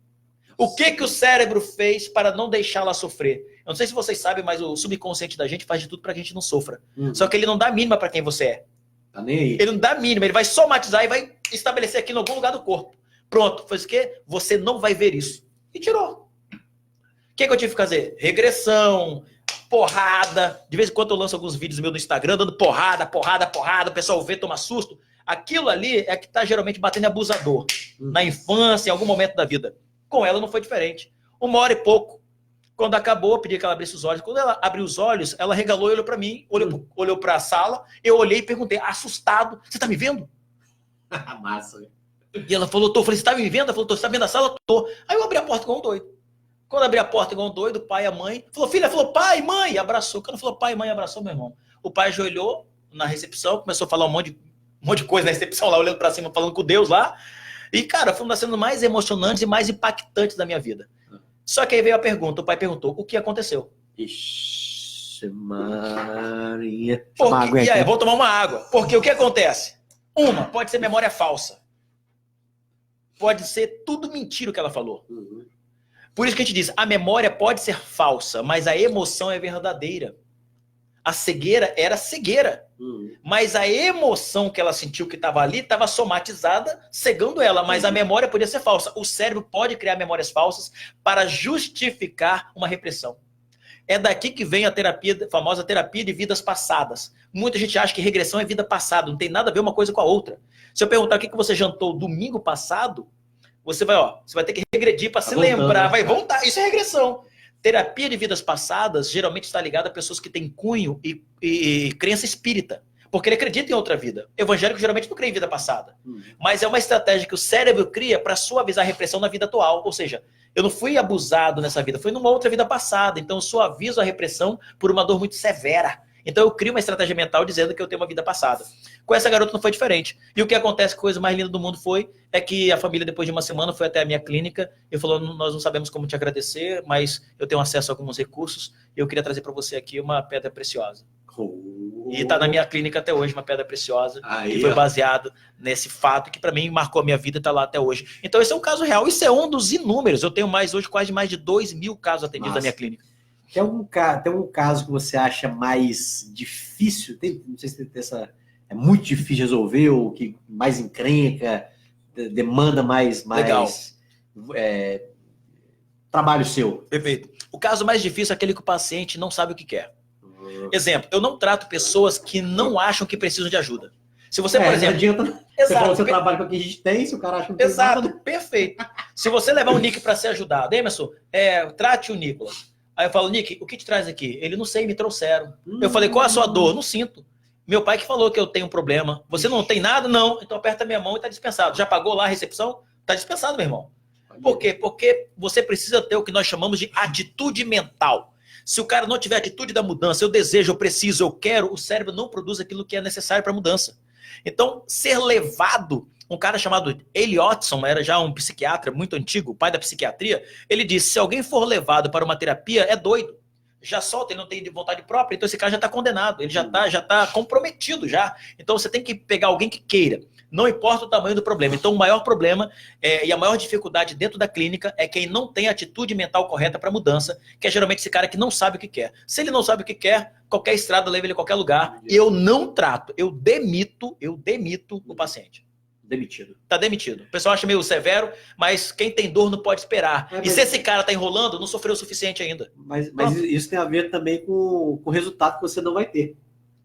O que o cérebro fez para não deixá-la sofrer? Eu não sei se vocês sabem, mas o subconsciente da gente faz de tudo pra que a gente não sofra. Só que ele não dá a mínima pra quem você é. Tá nem aí. Ele não dá a mínima, ele vai somatizar e vai estabelecer aqui em algum lugar do corpo. Pronto, faz o quê? Você não vai ver isso. E tirou. O que eu tive que fazer? Regressão, porrada. De vez em quando eu lanço alguns vídeos meus no Instagram, dando porrada, o pessoal vê, toma susto. Aquilo ali é que tá geralmente batendo em abusador. Na infância, em algum momento da vida. Com ela não foi diferente. 1h e pouco. Quando acabou, eu pedi que ela abrisse os olhos. Quando ela abriu os olhos, ela regalou e olhou pra mim, olhou pra sala. Eu olhei e perguntei, assustado, você tá me vendo? Massa. E ela falou, tô. Eu falei, você tá me vendo? Ela falou, tô. Você tá vendo a sala? Tô. Aí eu abri a porta igual um doido. Quando abri a porta igual um doido, o pai e a mãe, falou, filha, falou, pai, mãe, abraçou. Quando falou pai e mãe, abraçou meu irmão. O pai ajoelhou na recepção, começou a falar um monte de coisa na recepção lá, olhando pra cima, falando com Deus lá. E, cara, foi uma das cenas mais emocionantes e mais impactantes da minha vida. Só que aí veio a pergunta, o pai perguntou, o que aconteceu? Ixi, Maria. E aí, vou tomar uma água. Porque o que acontece? Pode ser memória falsa. Pode ser tudo mentira o que ela falou. Por isso que a gente diz, a memória pode ser falsa, mas a emoção é verdadeira. A cegueira era cegueira. Mas a emoção que ela sentiu que estava ali estava somatizada, cegando ela. Mas a memória podia ser falsa. O cérebro pode criar memórias falsas para justificar uma repressão. É daqui que vem a terapia, a famosa terapia de vidas passadas. Muita gente acha que regressão é vida passada. Não tem nada a ver uma coisa com a outra. Se eu perguntar o que você jantou domingo passado, você vai ter que regredir para se lembrar. Vai voltar. Isso é regressão. Terapia de vidas passadas geralmente está ligada a pessoas que têm cunho e crença espírita. Porque ele acredita em outra vida. Evangélico geralmente não crê em vida passada. Mas é uma estratégia que o cérebro cria para suavizar a repressão na vida atual. Ou seja, eu não fui abusado nessa vida, foi numa outra vida passada. Então eu suavizo a repressão por uma dor muito severa. Então eu crio uma estratégia mental dizendo que eu tenho uma vida passada. Com essa garota não foi diferente. E o que acontece, a coisa mais linda do mundo é que a família, depois de uma semana, foi até a minha clínica e falou, nós não sabemos como te agradecer, mas eu tenho acesso a alguns recursos e eu queria trazer para você aqui uma pedra preciosa. E está na minha clínica até hoje, uma pedra preciosa, que foi baseado nesse fato que para mim marcou a minha vida e está lá até hoje. Então esse é um caso real, isso é um dos inúmeros. Eu tenho hoje quase mais de 2.000 casos atendidos na minha clínica. Tem um caso que você acha mais difícil? Não sei se tem essa... É muito difícil de resolver, ou que mais encrenca, demanda mais Legal. Trabalho seu. Perfeito. O caso mais difícil é aquele que o paciente não sabe o que quer. Exemplo, eu não trato pessoas que não acham que precisam de ajuda. Se você, por exemplo... Não adianta... Você trabalha com o que a gente tem, se o cara acha que não tem nada. Perfeito. Se você levar o Nick para ser ajudado, Emerson, trate o Nicolas. Aí eu falo, Nick, o que te traz aqui? Ele, não sei, me trouxeram. Eu falei, qual é a sua dor? Não sinto. Meu pai que falou que eu tenho um problema. Você não tem nada? Não. Então aperta minha mão e tá dispensado. Já pagou lá a recepção? Tá dispensado, meu irmão. Por quê? Porque você precisa ter o que nós chamamos de atitude mental. Se o cara não tiver atitude da mudança, eu desejo, eu preciso, eu quero, o cérebro não produz aquilo que é necessário para a mudança. Então, ser levado, um cara chamado Eliotson, era já um psiquiatra muito antigo, pai da psiquiatria, ele disse, se alguém for levado para uma terapia, é doido. Já solta, ele não tem vontade própria, então esse cara já está condenado, ele já tá comprometido já. Então você tem que pegar alguém que queira, não importa o tamanho do problema. Então o maior problema e a maior dificuldade dentro da clínica é quem não tem a atitude mental correta para mudança, que é geralmente esse cara que não sabe o que quer. Se ele não sabe o que quer, qualquer estrada leva ele a qualquer lugar. Eu não trato, eu demito o paciente. Demitido. Tá demitido. O pessoal acha meio severo, mas quem tem dor não pode esperar. E se esse cara tá enrolando, não sofreu o suficiente ainda. Mas isso tem a ver também com o resultado que você não vai ter.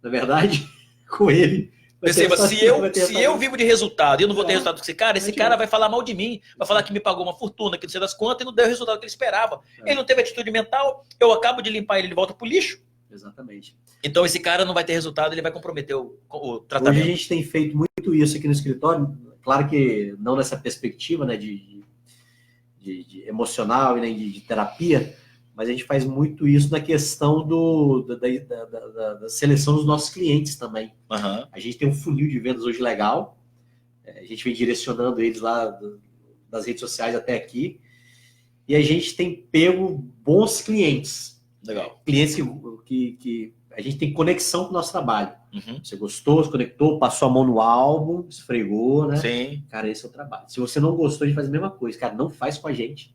Na verdade, com ele. Perceba, se eu vivo de resultado e eu não vou ter resultado com esse cara vai falar mal de mim, vai falar que me pagou uma fortuna, que não sei das quantas, e não deu o resultado que ele esperava. Ele não teve atitude mental, eu acabo de limpar ele de volta pro lixo. Exatamente. Então esse cara não vai ter resultado, ele vai comprometer o tratamento. Hoje a gente tem feito muito isso aqui no escritório, claro que não nessa perspectiva, né, de emocional e nem de terapia, mas a gente faz muito isso na questão da seleção dos nossos clientes também. Uhum. A gente tem um funil de vendas hoje legal, a gente vem direcionando eles lá das redes sociais até aqui, e a gente tem pego bons clientes. Legal. Clientes que a gente tem conexão com o nosso trabalho. Uhum. Você gostou, se conectou, passou a mão no álbum, esfregou, né? Sim. Cara, esse é o trabalho. Se você não gostou, a gente faz a mesma coisa. Cara, não faz com a gente.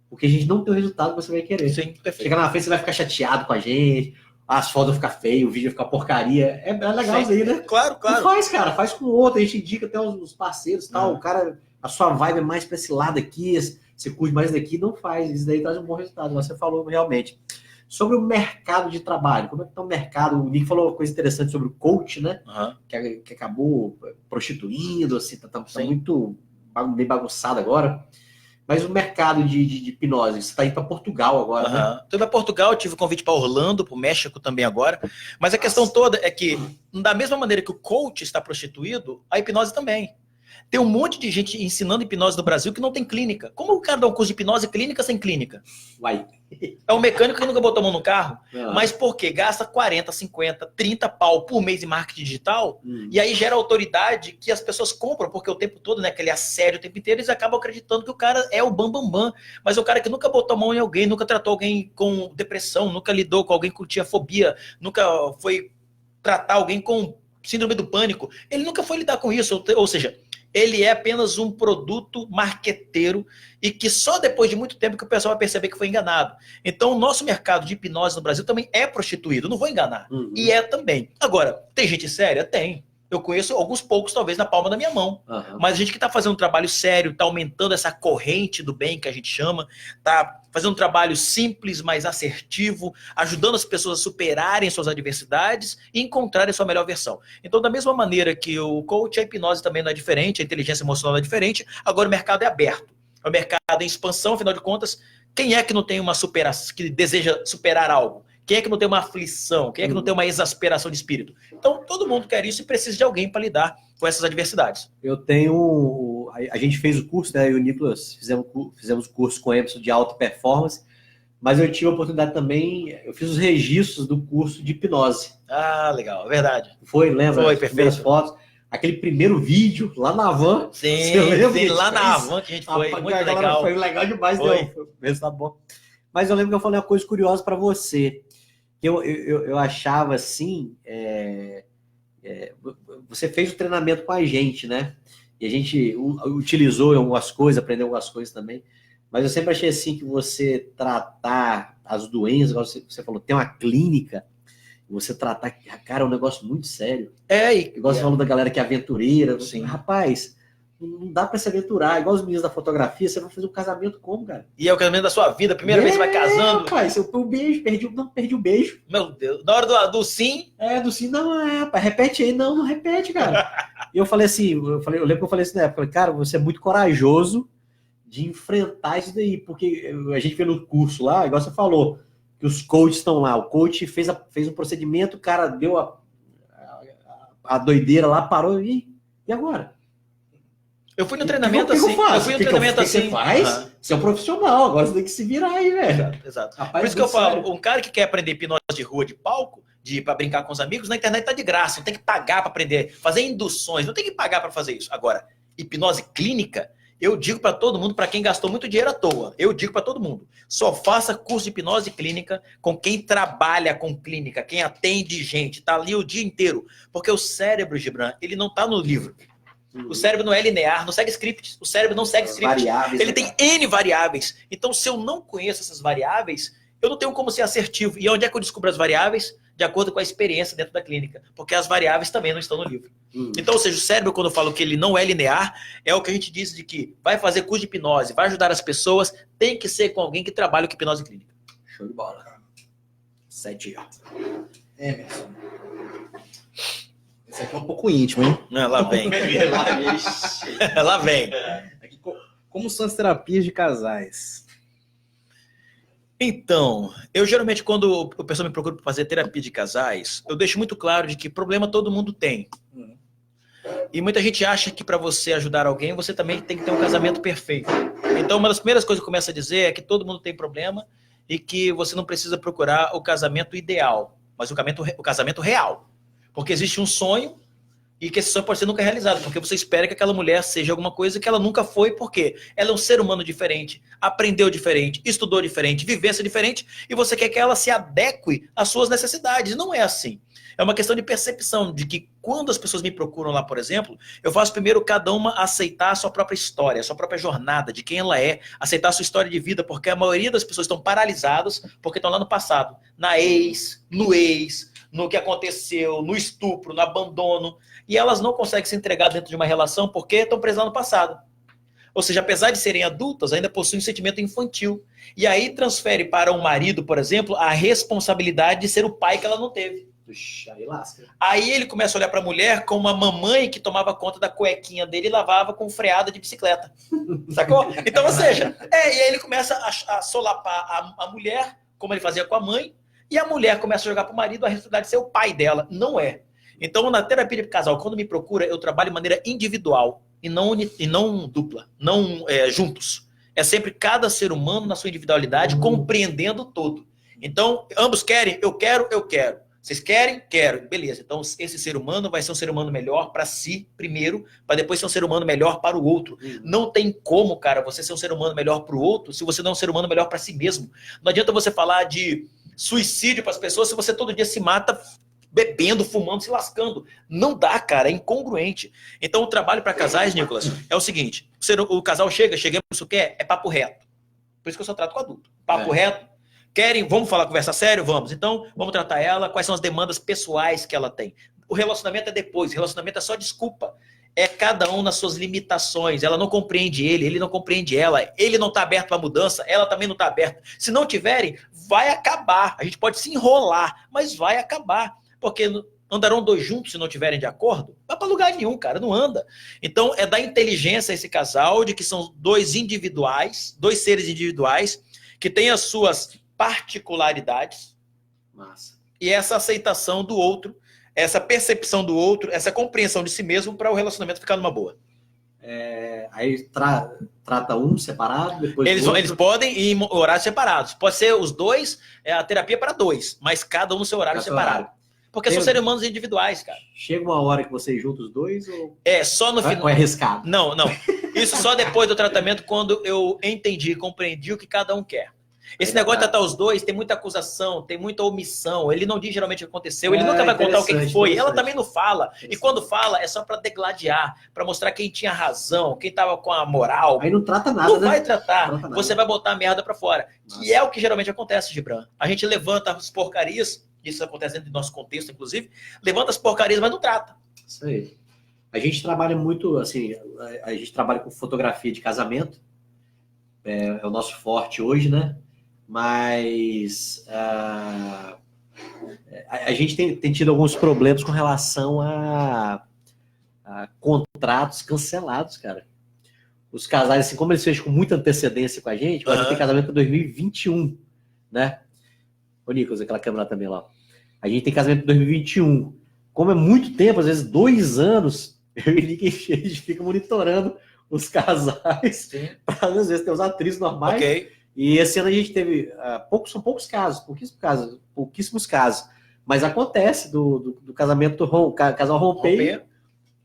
Porque a gente não tem o resultado que você vai querer. Sim, perfeito. Chegar na frente, você vai ficar chateado com a gente, as fotos vão ficar feias, o vídeo vai ficar porcaria. É legal isso aí, né? Claro, claro. Não faz, cara, faz com o outro, a gente indica até os parceiros e tal. O cara, a sua vibe é mais pra esse lado aqui, você curte mais daqui, não faz. Isso daí traz um bom resultado. Você falou realmente. Sobre o mercado de trabalho, como é que tá o mercado? O Nick falou uma coisa interessante sobre o coach, né? Que acabou prostituindo, assim, tá muito bem bagunçado agora. Mas o mercado de hipnose, você está indo para Portugal agora, né? Estou para Portugal, tive convite para Orlando, para o México também agora. Mas a questão toda é que, da mesma maneira que o coach está prostituído, a hipnose também. Tem um monte de gente ensinando hipnose no Brasil que não tem clínica. Como o cara dá um curso de hipnose clínica sem clínica? Uai. É um mecânico que nunca botou a mão no carro, mas por quê? Gasta 40, 50, 30 pau por mês em marketing digital, e aí gera autoridade que as pessoas compram, porque o tempo todo, né, aquele assédio o tempo inteiro, eles acabam acreditando que o cara é o bambambam, mas é o cara que nunca botou a mão em alguém, nunca tratou alguém com depressão, nunca lidou com alguém que tinha fobia, nunca foi tratar alguém com síndrome do pânico, ele nunca foi lidar com isso, ou seja, ele é apenas um produto marqueteiro e que só depois de muito tempo que o pessoal vai perceber que foi enganado. Então, o nosso mercado de hipnose no Brasil também é prostituído, não vou enganar. E é também. Agora, tem gente séria? Tem. Eu conheço alguns poucos, talvez, na palma da minha mão. Mas a gente que está fazendo um trabalho sério, está aumentando essa corrente do bem que a gente chama, está fazendo um trabalho simples, mas assertivo, ajudando as pessoas a superarem suas adversidades e encontrarem sua melhor versão. Então, da mesma maneira que o coach, a hipnose também não é diferente, a inteligência emocional não é diferente, agora o mercado é aberto. É um mercado em expansão, afinal de contas, quem é que não tem uma superação, que deseja superar algo? Quem é que não tem uma aflição? Quem é que não tem uma exasperação de espírito? Então, todo mundo quer isso e precisa de alguém para lidar com essas adversidades. Eu tenho... A gente fez o curso, né? Eu e o Nicolas fizemos o curso com o Emerson de alta performance, mas eu tive a oportunidade também... Eu fiz os registros do curso de hipnose. Ah, legal. É verdade. Foi, lembra? Foi, perfeito. As fotos. Aquele primeiro vídeo lá na van. Sim, sim, lá na van que a gente foi. Muito legal. Foi legal demais. Foi tá bom. Mas eu lembro que eu falei uma coisa curiosa para você. Que eu achava assim, você fez o treinamento com a gente, né? E a gente utilizou algumas coisas, aprendeu algumas coisas também. Mas eu sempre achei assim que você tratar as doenças, você falou, tem uma clínica, você tratar, cara, é um negócio muito sério. Igual você falou da galera que é aventureira. Sim. Rapaz, não dá pra se aventurar. Igual os meninos da fotografia, você vai fazer um casamento como, cara? E é o casamento da sua vida, a primeira vez que você vai casando. Rapaz, eu um beijo, perdi o beijo. Meu Deus, na hora do sim. Do sim, não, rapaz, repete aí, não repete, cara. E eu falei assim, eu lembro que eu falei assim na época, falei, cara, você é muito corajoso de enfrentar isso daí, porque a gente fez no curso lá, igual você falou, que os coaches estão lá, o coach fez um procedimento, o cara deu a doideira lá, parou, e agora? Eu fui no treinamento assim. Eu fui no treinamento assim. Você faz? Você é um profissional, agora você tem que se virar aí, velho. Exato. Rapaz, por isso que eu falo, um cara que quer aprender hipnose de rua, de palco, para brincar com os amigos, na internet tá de graça, não tem que pagar para aprender, fazer induções, não tem que pagar para fazer isso. Agora, hipnose clínica, eu digo para todo mundo, para quem gastou muito dinheiro à toa, eu digo para todo mundo, só faça curso de hipnose clínica com quem trabalha com clínica, quem atende gente, tá ali o dia inteiro, porque o cérebro, Gibran, ele não tá no livro. O cérebro não é linear, não segue scripts. O cérebro não segue scripts. Ele tem N variáveis. Então, se eu não conheço essas variáveis, eu não tenho como ser assertivo. E onde é que eu descubro as variáveis? De acordo com a experiência dentro da clínica. Porque as variáveis também não estão no livro. Então, ou seja, o cérebro, quando eu falo que ele não é linear, é o que a gente diz de que vai fazer curso de hipnose, vai ajudar as pessoas, tem que ser com alguém que trabalha com hipnose clínica. Show de bola. 7 anos. Emerson. Esse aqui é um pouco íntimo, hein? Lá vem. Lá vem. Como são as terapias de casais? Então, eu geralmente, quando o pessoal me procura para fazer terapia de casais, eu deixo muito claro de que problema todo mundo tem. E muita gente acha que para você ajudar alguém, você também tem que ter um casamento perfeito. Então, uma das primeiras coisas que eu começo a dizer é que todo mundo tem problema e que você não precisa procurar o casamento ideal, mas o casamento real. Porque existe um sonho E que esse sonho pode ser nunca realizado, porque você espera que aquela mulher seja alguma coisa que ela nunca foi, porque ela é um ser humano diferente, aprendeu diferente, estudou diferente, vivência diferente, e você quer que ela se adeque às suas necessidades. Não é assim. É uma questão de percepção, de que quando as pessoas me procuram lá, por exemplo, eu faço primeiro cada uma aceitar a sua própria história, a sua própria jornada, de quem ela é, aceitar a sua história de vida, porque a maioria das pessoas estão paralisadas porque estão lá no passado, na ex, no que aconteceu, no estupro, no abandono, e elas não conseguem se entregar dentro de uma relação porque estão presas lá no passado. Ou seja, apesar de serem adultas, ainda possuem um sentimento infantil. E aí transfere para um marido, por exemplo, a responsabilidade de ser o pai que ela não teve. Puxa, aí lasca. Aí ele começa a olhar para a mulher como uma mamãe que tomava conta da cuequinha dele e lavava com freada de bicicleta. Sacou? Então, ou seja, e aí ele começa a solapar a mulher, como ele fazia com a mãe, e a mulher começa a jogar para o marido a responsabilidade de ser o pai dela. Não é. Então, na terapia de casal, quando me procura, eu trabalho de maneira individual e não dupla, não juntos. É sempre cada ser humano na sua individualidade, compreendendo o todo. Então, ambos querem, eu quero. Vocês querem? Quero. Beleza. Então, esse ser humano vai ser um ser humano melhor para si, primeiro, para depois ser um ser humano melhor para o outro. Não tem como, cara, você ser um ser humano melhor para o outro se você não é um ser humano melhor para si mesmo. Não adianta você falar de suicídio para as pessoas se você todo dia se mata bebendo, fumando, se lascando. Não dá, cara, é incongruente. Então, o trabalho para casais, Nicolas, é o seguinte: o casal chega, isso quer, é papo reto. Por isso que eu só trato com adulto. Papo reto. Querem, vamos falar, conversa sério? Vamos. Então, vamos tratar ela, quais são as demandas pessoais que ela tem. O relacionamento é depois, o relacionamento é só desculpa. É cada um nas suas limitações. Ela não compreende ele não compreende ela. Ele não está aberto para mudança, ela também não está aberta. Se não tiverem, vai acabar. A gente pode se enrolar, mas vai acabar. Porque andarão dois juntos se não tiverem de acordo? Vai para lugar nenhum, cara, não anda. Então, é da inteligência esse casal, de que são dois seres individuais, que têm as suas particularidades. Massa. E essa aceitação do outro, essa percepção do outro, essa compreensão de si mesmo para o relacionamento ficar numa boa. Aí trata um separado, depois eles podem ir em horários separados. Pode ser os dois, a terapia para dois, mas cada um no seu horário separado. Porque são seres humanos individuais, cara. Chega uma hora que vocês juntam os dois? Ou... só no final. Ou é arriscado? Não. Isso só depois do tratamento, quando eu entendi, compreendi o que cada um quer. Esse negócio de tratar os dois, tem muita acusação, tem muita omissão. Ele não diz geralmente o que aconteceu, ele nunca vai contar o que foi. Ela também não fala. E quando fala, é só para degladiar, para mostrar quem tinha razão, quem tava com a moral. Aí não trata nada, não né? vai tratar. Não trata você vai botar a merda para fora. Nossa. Que é o que geralmente acontece, Gibran. A gente levanta as porcarias, isso acontece dentro do nosso contexto, inclusive, levanta as porcarias, mas não trata. Isso aí. A gente trabalha muito, assim, a gente trabalha com fotografia de casamento. É o nosso forte hoje, né? Mas a gente tem tido alguns problemas com relação a contratos cancelados, cara. Os casais, assim, como eles fecham com muita antecedência com a gente tem casamento para 2021, né? Ô, Nicolas, aquela câmera também lá. A gente tem casamento para 2021. Como é muito tempo, às vezes 2 anos, eu e o Nick, a gente fica monitorando os casais para, às vezes, ter os atrizes normais. Ok. E esse ano a gente teve são pouquíssimos casos, mas acontece do casamento casal romper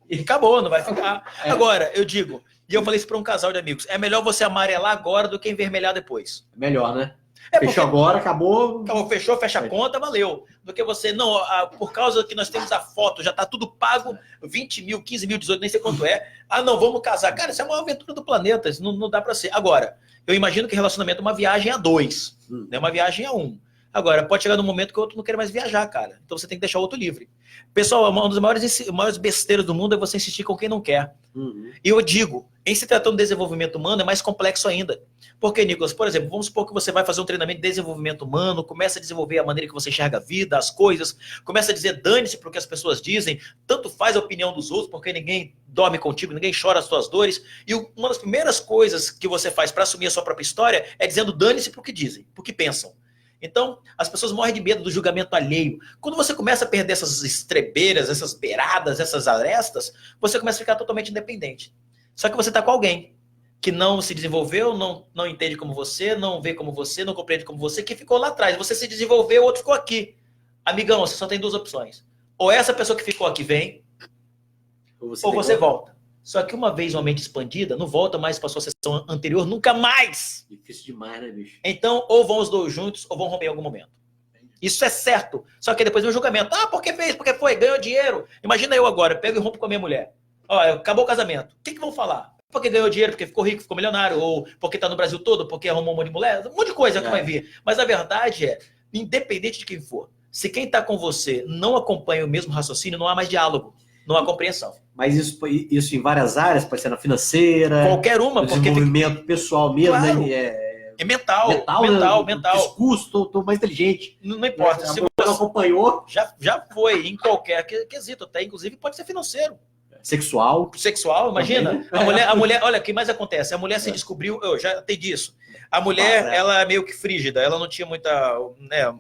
e acabou, não vai ficar. Agora, eu digo, e eu falei isso para um casal de amigos, é melhor você amarelar agora do que envermelhar depois. Melhor, né? Fechou agora, acabou. Fechou, fecha a conta, valeu. Do que você, não, por causa que nós temos a foto, já tá tudo pago, 20 mil, 15 mil, 18, nem sei quanto é. Não, vamos casar. Cara, isso é uma aventura do planeta, isso não dá para ser. Agora, eu imagino que relacionamento é uma viagem a 2, não é uma viagem a 1. Agora, pode chegar num momento que o outro não quer mais viajar, cara. Então você tem que deixar o outro livre. Pessoal, uma das maiores besteiras do mundo é você insistir com quem não quer. E eu digo, em se tratando de desenvolvimento humano, é mais complexo ainda. Porque, Nicolas, por exemplo, vamos supor que você vai fazer um treinamento de desenvolvimento humano, começa a desenvolver a maneira que você enxerga a vida, as coisas, começa a dizer dane-se para o que as pessoas dizem, tanto faz a opinião dos outros, porque ninguém dorme contigo, ninguém chora as suas dores. E uma das primeiras coisas que você faz para assumir a sua própria história é dizendo dane-se para o que dizem, para o que pensam. Então, as pessoas morrem de medo do julgamento alheio. Quando você começa a perder essas estrebeiras, essas beiradas, essas arestas, você começa a ficar totalmente independente. Só que você está com alguém que não se desenvolveu, não entende como você, não vê como você, não compreende como você, que ficou lá atrás. Você se desenvolveu, o outro ficou aqui. Amigão, você só tem 2 opções. Ou essa pessoa que ficou aqui vem, ou você volta. Só que uma vez uma mente expandida, não volta mais para sua sessão anterior, nunca mais. Difícil demais, né, bicho? Então, ou vão os dois juntos, ou vão romper em algum momento. Isso é certo. Só que depois vem o julgamento. Ah, porque fez, porque foi, ganhou dinheiro. Imagina eu agora, pego e rompo com a minha mulher. Ó, acabou o casamento. O que vão falar? Porque ganhou dinheiro, porque ficou rico, ficou milionário, ou porque tá no Brasil todo, porque arrumou um monte de mulher, um monte de coisa que vai vir. Mas a verdade é, independente de quem for, se quem tá com você não acompanha o mesmo raciocínio, não há mais diálogo, não há compreensão. Mas isso em várias áreas, pode ser na financeira, Qualquer uma, no porque desenvolvimento pessoal mesmo, Claro. né? é mental. Discurso, tô mais inteligente. Não importa. Se você não acompanhou, já foi em qualquer quesito, até inclusive pode ser financeiro. sexual. Sexual, imagina. A mulher, olha, o que mais acontece? A mulher se descobriu, eu já entendi isso. A mulher, ela é meio que frígida, ela não tinha muita, né,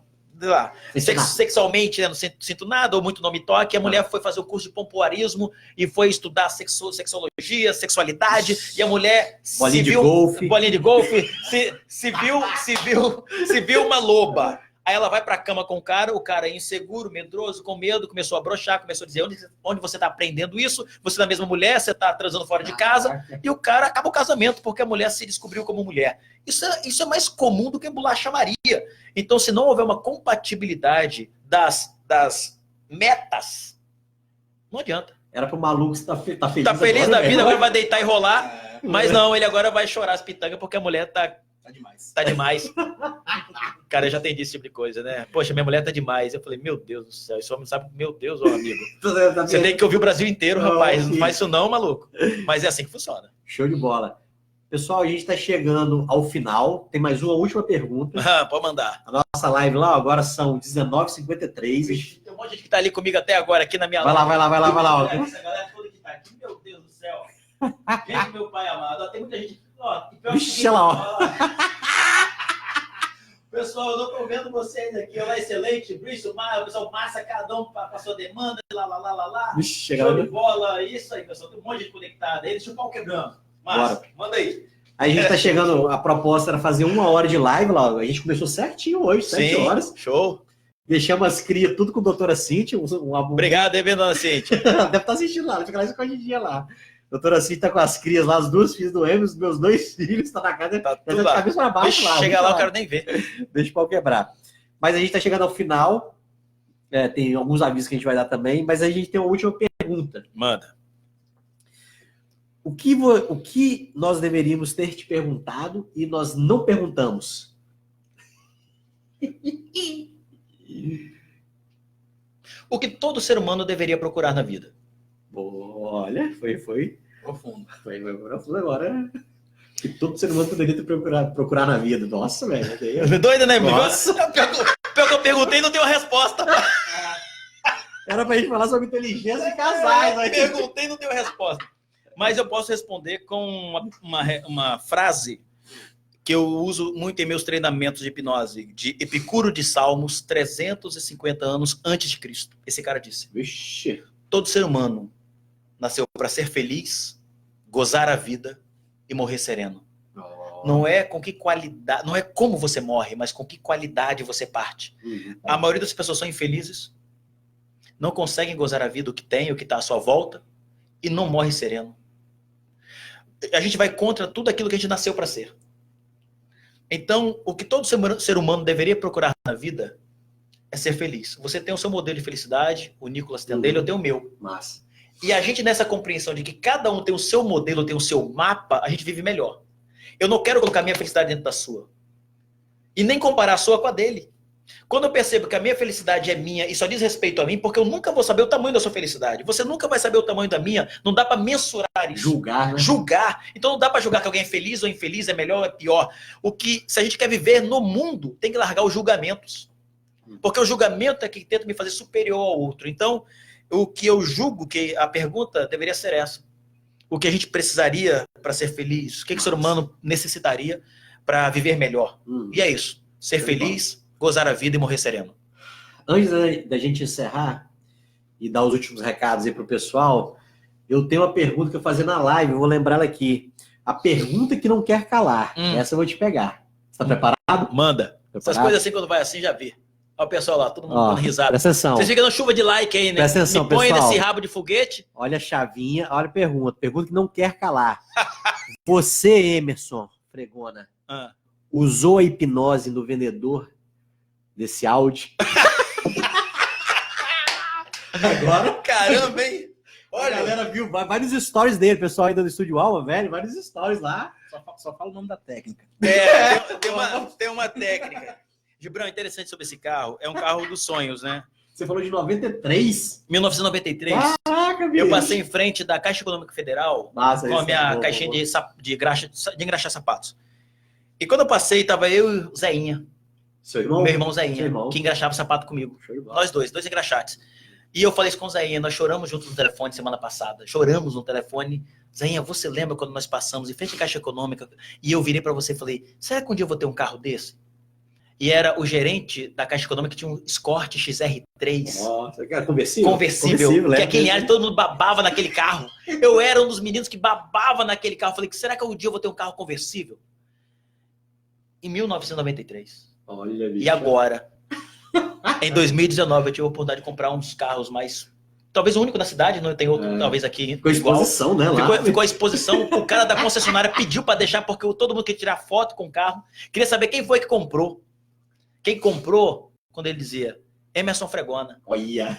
sei lá, sexualmente, né, não sinto nada, ou muito não me toque. A mulher foi fazer o curso de pompoarismo e foi estudar sexologia, sexualidade, e a mulher bolinha de golfe, se viu uma loba. Aí ela vai pra cama com o cara é inseguro, medroso, com medo, começou a broxar, começou a dizer onde você tá aprendendo isso, você é a mesma mulher, você tá transando fora de casa, e o cara acaba o casamento porque a mulher se descobriu como mulher. Isso é mais comum do que bolacha Maria. Então, se não houver uma compatibilidade das metas, não adianta. Era pro maluco que tá feliz. Tá feliz agora, da vida, agora vai deitar e rolar, mas não, ele agora vai chorar as pitangas porque a mulher tá demais. Cara, eu já entendi esse tipo de coisa, né? Poxa, minha mulher tá demais. Eu falei, meu Deus do céu, esse homem sabe, meu Deus, ô amigo. Você tem que ouvir o Brasil inteiro, rapaz. Não faz isso não, maluco. Mas é assim que funciona. Show de bola. Pessoal, a gente tá chegando ao final. Tem mais uma última pergunta. Pode mandar. A nossa live lá, agora são 19h53. Tem um monte de gente que tá ali comigo até agora, aqui na minha live. Vai lá. Essa galera toda que tá aqui, meu Deus do céu. Gente, meu pai amado. Tem muita gente... Vixe, lá, ó. Pessoal, eu não tô vendo vocês aqui, ó, excelente, Brício, o pessoal massa, cada um para a sua demanda, lá. Vixe, show de bola, isso aí, pessoal, tem um monte de gente conectada aí, deixa o pau quebrando. Massa, manda aí. A gente tá chegando, a proposta era fazer 1 hora de live, lá, a gente começou certinho hoje, 7 horas. Show. Deixamos as crias tudo com a doutora Cíntia. Obrigado, dona Cíntia. Deve estar assistindo lá, fica lá escondidinha lá. Doutora Cíntia tá com as crias lá, as 2 filhas do Emerson, os meus 2 filhos, tá na casa, tá tudo lá. Cabeça pra baixo lá. Chega lá, eu quero nem ver. Deixa o pau quebrar. Mas a gente tá chegando ao final, tem alguns avisos que a gente vai dar também, mas a gente tem uma última pergunta. Manda. O que nós deveríamos ter te perguntado e nós não perguntamos? O que todo ser humano deveria procurar na vida? Olha, foi profundo. Foi profundo agora. Que todo ser humano poderia ter procurar na vida. Nossa, velho. Doida, né? Nossa. Pior que eu perguntei e não tenho resposta. Era pra gente falar sobre inteligência de casais. Eu perguntei e não tenho resposta. Mas eu posso responder com uma frase que eu uso muito em meus treinamentos de hipnose, de Epicuro de Salmos, 350 anos antes de Cristo. Esse cara disse: Vixe. Todo ser humano nasceu para ser feliz, gozar a vida e morrer sereno. Não é com que qualidade, não é como você morre, mas com que qualidade você parte. A maioria das pessoas são infelizes, não conseguem gozar a vida, o que tem, o que está à sua volta, e não morre sereno. A gente vai contra tudo aquilo que a gente nasceu para ser. Então, o que todo ser humano deveria procurar na vida é ser feliz. Você tem o seu modelo de felicidade, o Nicolas tem o dele, eu tenho o meu. Massa. E a gente, nessa compreensão de que cada um tem o seu modelo, tem o seu mapa, a gente vive melhor. Eu não quero colocar minha felicidade dentro da sua. E nem comparar a sua com a dele. Quando eu percebo que a minha felicidade é minha e só diz respeito a mim, porque eu nunca vou saber o tamanho da sua felicidade. Você nunca vai saber o tamanho da minha. Não dá para mensurar isso. Julgar, né? Julgar. Então não dá para julgar que alguém é feliz ou infeliz, é melhor ou é pior. Se a gente quer viver no mundo, tem que largar os julgamentos. Porque o julgamento é que tenta me fazer superior ao outro. Então, o que eu julgo, que a pergunta deveria ser essa. O que a gente precisaria para ser feliz? O que o ser humano necessitaria para viver melhor? E é isso. Ser feliz, gozar a vida e morrer sereno. Antes da gente encerrar e dar os últimos recados aí pro pessoal, eu tenho uma pergunta que eu vou fazer na live, eu vou lembrar ela aqui. A pergunta que não quer calar. Essa eu vou te pegar. Você tá preparado? Manda. Preparado? Essas coisas assim, quando vai assim, já vi. Olha o pessoal lá, todo mundo Ó, dando risada. presta atenção. Vocês ficam na chuva de like aí, né? Presta atenção, Me põe pessoal. nesse rabo de foguete. Olha a chavinha, olha a pergunta. Pergunta que não quer calar. Você, Emerson Fregona, Ah. usou a hipnose no vendedor desse áudio? Agora, Caramba, hein? a Olha, galera viu vários stories dele, pessoal ainda do Estúdio Alma, velho, vários stories lá. Só fala o nome da técnica. tem uma técnica. Gibran, interessante sobre esse carro. É um carro dos sonhos, né? Você falou de 93? 1993. Caraca, bicho. Eu passei em frente da Caixa Econômica Federal Massa, com a isso minha é bom, caixinha bom. de engraxar sapatos. E quando eu passei, tava eu e o Zeinha, Seu irmão? meu irmão Zeinha, Seu irmão. que engraxava sapato comigo. Show de bola. Nós dois engraxates. E eu falei isso com o Zeinha, nós choramos juntos no telefone semana passada. Choramos no telefone. Zeinha, você lembra quando nós passamos em frente à Caixa Econômica e eu virei para você e falei, será que um dia eu vou ter um carro desse? E era o gerente da Caixa Econômica que tinha um Escort XR3. Nossa, cara, conversível? Conversível, que lembra? aquele área todo mundo babava naquele carro. Eu era um dos meninos que babava naquele carro. Falei, será que um dia eu vou ter um carro conversível? Em 1993. Olha, bicho. E agora, em 2019, eu tive a oportunidade de comprar um dos carros mais... Talvez o único da cidade, não tem outro, talvez aqui. Ficou igual. exposição, né? Lá. Ficou a exposição. O cara da concessionária pediu para deixar, porque todo mundo queria tirar foto com o carro. Queria saber quem foi que comprou. Quem comprou, quando ele dizia, Emerson Fregona, Olha.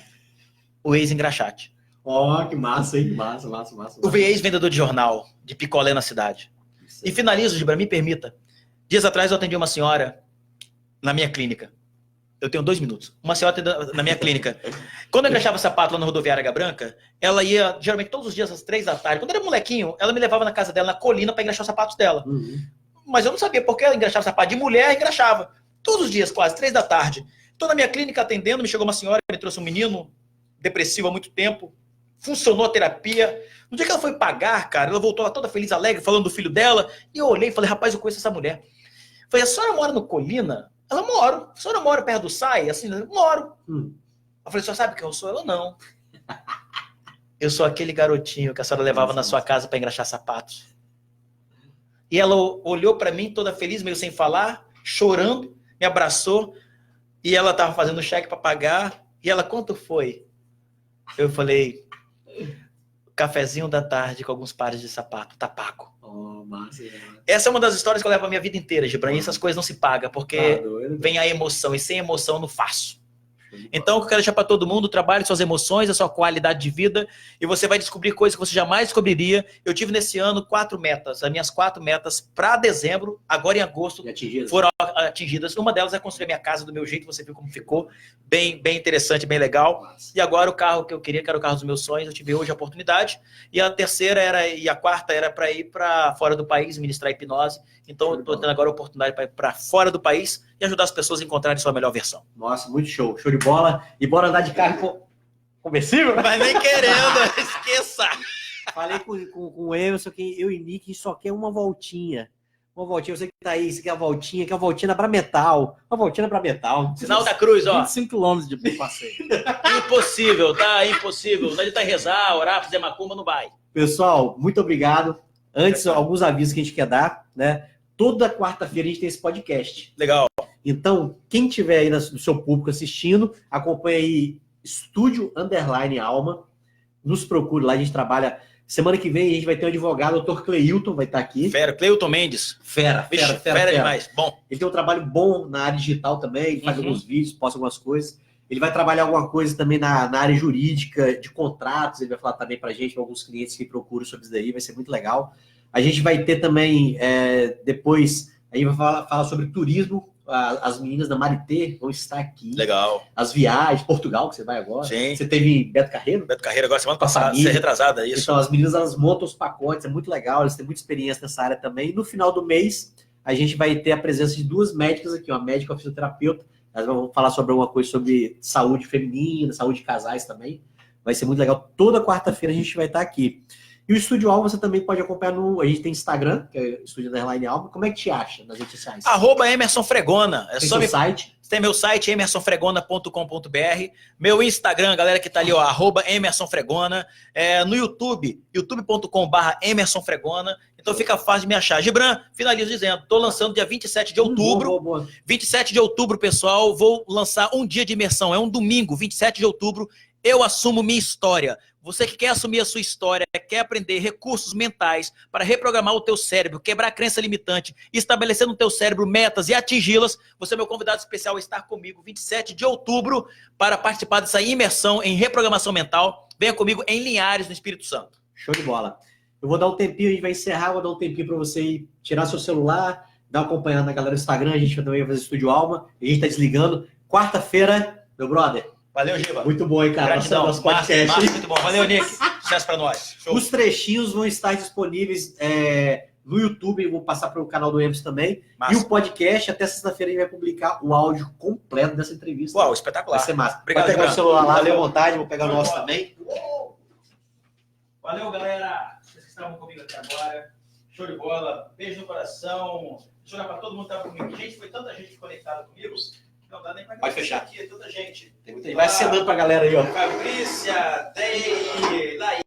o ex-engraxate. Ó, que massa, hein? Massa. O ex-vendedor de jornal, de picolé na cidade. E finalizo, Gibran, me permita. Dias atrás eu atendi uma senhora na minha clínica. Eu tenho 2 minutos. Uma senhora na minha clínica. Quando eu engraxava sapato lá na rodoviária Águia Branca, ela ia, geralmente, todos os dias às 3 da tarde. Quando eu era molequinho, ela me levava na casa dela, na colina, para engraxar os sapatos dela. Uhum. Mas eu não sabia porque ela engraxava sapato de mulher, engraxava. Todos os dias, quase, 3 da tarde. Estou na minha clínica atendendo, me chegou uma senhora, me trouxe um menino depressivo há muito tempo. Funcionou a terapia. No dia que ela foi pagar, cara, ela voltou lá toda feliz, alegre, falando do filho dela. E eu olhei e falei, rapaz, eu conheço essa mulher. Falei, a senhora mora no Colina? Ela, moro. A senhora mora perto do SAI? Assim, moro. Eu falei, a senhora sabe quem eu sou? Ela, não. Eu sou aquele garotinho que a senhora levava na sua casa para engraxar sapatos. E ela olhou para mim toda feliz, meio sem falar, chorando, me abraçou. E ela estava fazendo cheque para pagar. E ela, quanto foi? Eu falei, cafezinho da tarde com alguns pares de sapato, tá pago. Oh, massa. Essa é uma das histórias que eu levo a minha vida inteira, Gibran. E essas coisas não se pagam, porque doido. vem a emoção. E sem emoção eu não faço. Então, eu quero deixar para todo mundo, trabalhe suas emoções, a sua qualidade de vida, e você vai descobrir coisas que você jamais descobriria. Eu tive nesse ano 4 metas. As minhas 4 metas para dezembro, agora em agosto, foram atingidas. Uma delas é construir a minha casa do meu jeito, você viu como ficou. Bem interessante, bem legal. E agora o carro que eu queria, que era o carro dos meus sonhos, eu tive hoje a oportunidade. E a terceira e a quarta era para ir para fora do país, ministrar hipnose. Então, eu estou tendo agora a oportunidade para ir para fora do país e ajudar as pessoas a encontrarem sua melhor versão. Nossa, muito show. Show de bola. E bora andar de carro conversível? Mas nem querendo, esqueça. Falei com o Emerson que eu e Nick, a gente só quer uma voltinha. Uma voltinha, você que tá aí, você quer a voltinha na Brametal. Uma voltinha na Brametal. Sinal da Cruz, ó. 25 quilômetros de passeio. Impossível, tá? Impossível. Não adianta rezar, orar, fazer macumba, não vai. Pessoal, muito obrigado. Antes, alguns avisos que a gente quer dar, né? Toda quarta-feira a gente tem esse podcast. Legal. Então, quem tiver aí no seu público assistindo, acompanha aí Estúdio _Alma. Nos procure lá, a gente trabalha. Semana que vem a gente vai ter um advogado, o Dr. Cleilton vai estar aqui. Fera, Cleilton Mendes. Fera Demais. Bom. Ele tem um trabalho bom na área digital também, ele faz alguns vídeos, posta algumas coisas. Ele vai trabalhar alguma coisa também na área jurídica, de contratos, ele vai falar também pra gente, pra alguns clientes que procuram sobre isso daí, vai ser muito legal. A gente vai ter também, depois, a gente vai falar sobre turismo. As meninas da Marité vão estar aqui. Legal. As viagens, Portugal, que você vai agora. Sim. Você teve Beto Carreiro? Beto Carreiro agora, semana passada, ser retrasada, isso. Então, as meninas, elas montam os pacotes, é muito legal, elas têm muita experiência nessa área também. E no final do mês, a gente vai ter a presença de 2 médicas aqui, uma médica e uma fisioterapeuta. Elas vão falar sobre alguma coisa sobre saúde feminina, saúde de casais também. Vai ser muito legal. Toda quarta-feira a gente vai estar aqui. E o Estúdio Alma você também pode acompanhar A gente tem Instagram, que é Estúdio Underline Alma. Como é que te acha nas redes sociais? Emerson Fregona. Tem seu site? Tem meu site, emersonfregona.com.br. Meu Instagram, galera que tá ali, ó, @emersonfregona. No YouTube, youtube.com/emersonfregona. Então fica fácil de me achar. Gibran, finalizo dizendo, tô lançando dia 27 de outubro. Boa. 27 de outubro, pessoal, vou lançar um dia de imersão. É um domingo, 27 de outubro. Eu assumo minha história. Você que quer assumir a sua história, quer aprender recursos mentais para reprogramar o teu cérebro, quebrar a crença limitante, estabelecer no teu cérebro metas e atingi-las, você é meu convidado especial a estar comigo 27 de outubro para participar dessa imersão em reprogramação mental. Venha comigo em Linhares, no Espírito Santo. Show de bola. Eu vou dar um tempinho, a gente vai encerrar, vou dar um tempinho para você ir tirar seu celular, dar uma acompanhada na galera do Instagram, a gente também vai fazer Estúdio Alma, a gente tá desligando. Quarta-feira, meu brother. Valeu, Giba. Muito bom, hein, cara? Gratidão. Nosso podcast. Márcio, muito bom. Valeu, Nick. Sucesso pra nós. Show. Os trechinhos vão estar disponíveis no YouTube, vou passar para o canal do Emerson também. Massa. E o podcast, até sexta-feira, a gente vai publicar o áudio completo dessa entrevista. Uau, espetacular. Vai ser massa. Obrigado, Pode pegar Gibran. o celular lá, Valeu. à vontade, vou pegar o nosso também. Valeu, galera. Vocês que estavam comigo até agora. Show de bola. Beijo no coração. Deixa eu olhar para todo mundo que estava comigo. Gente, foi tanta gente conectada comigo. Não dá nem para Pode fechar. aqui, é tanta gente. Vai acenando pra galera aí, ó. Fabrícia, Day, Laís.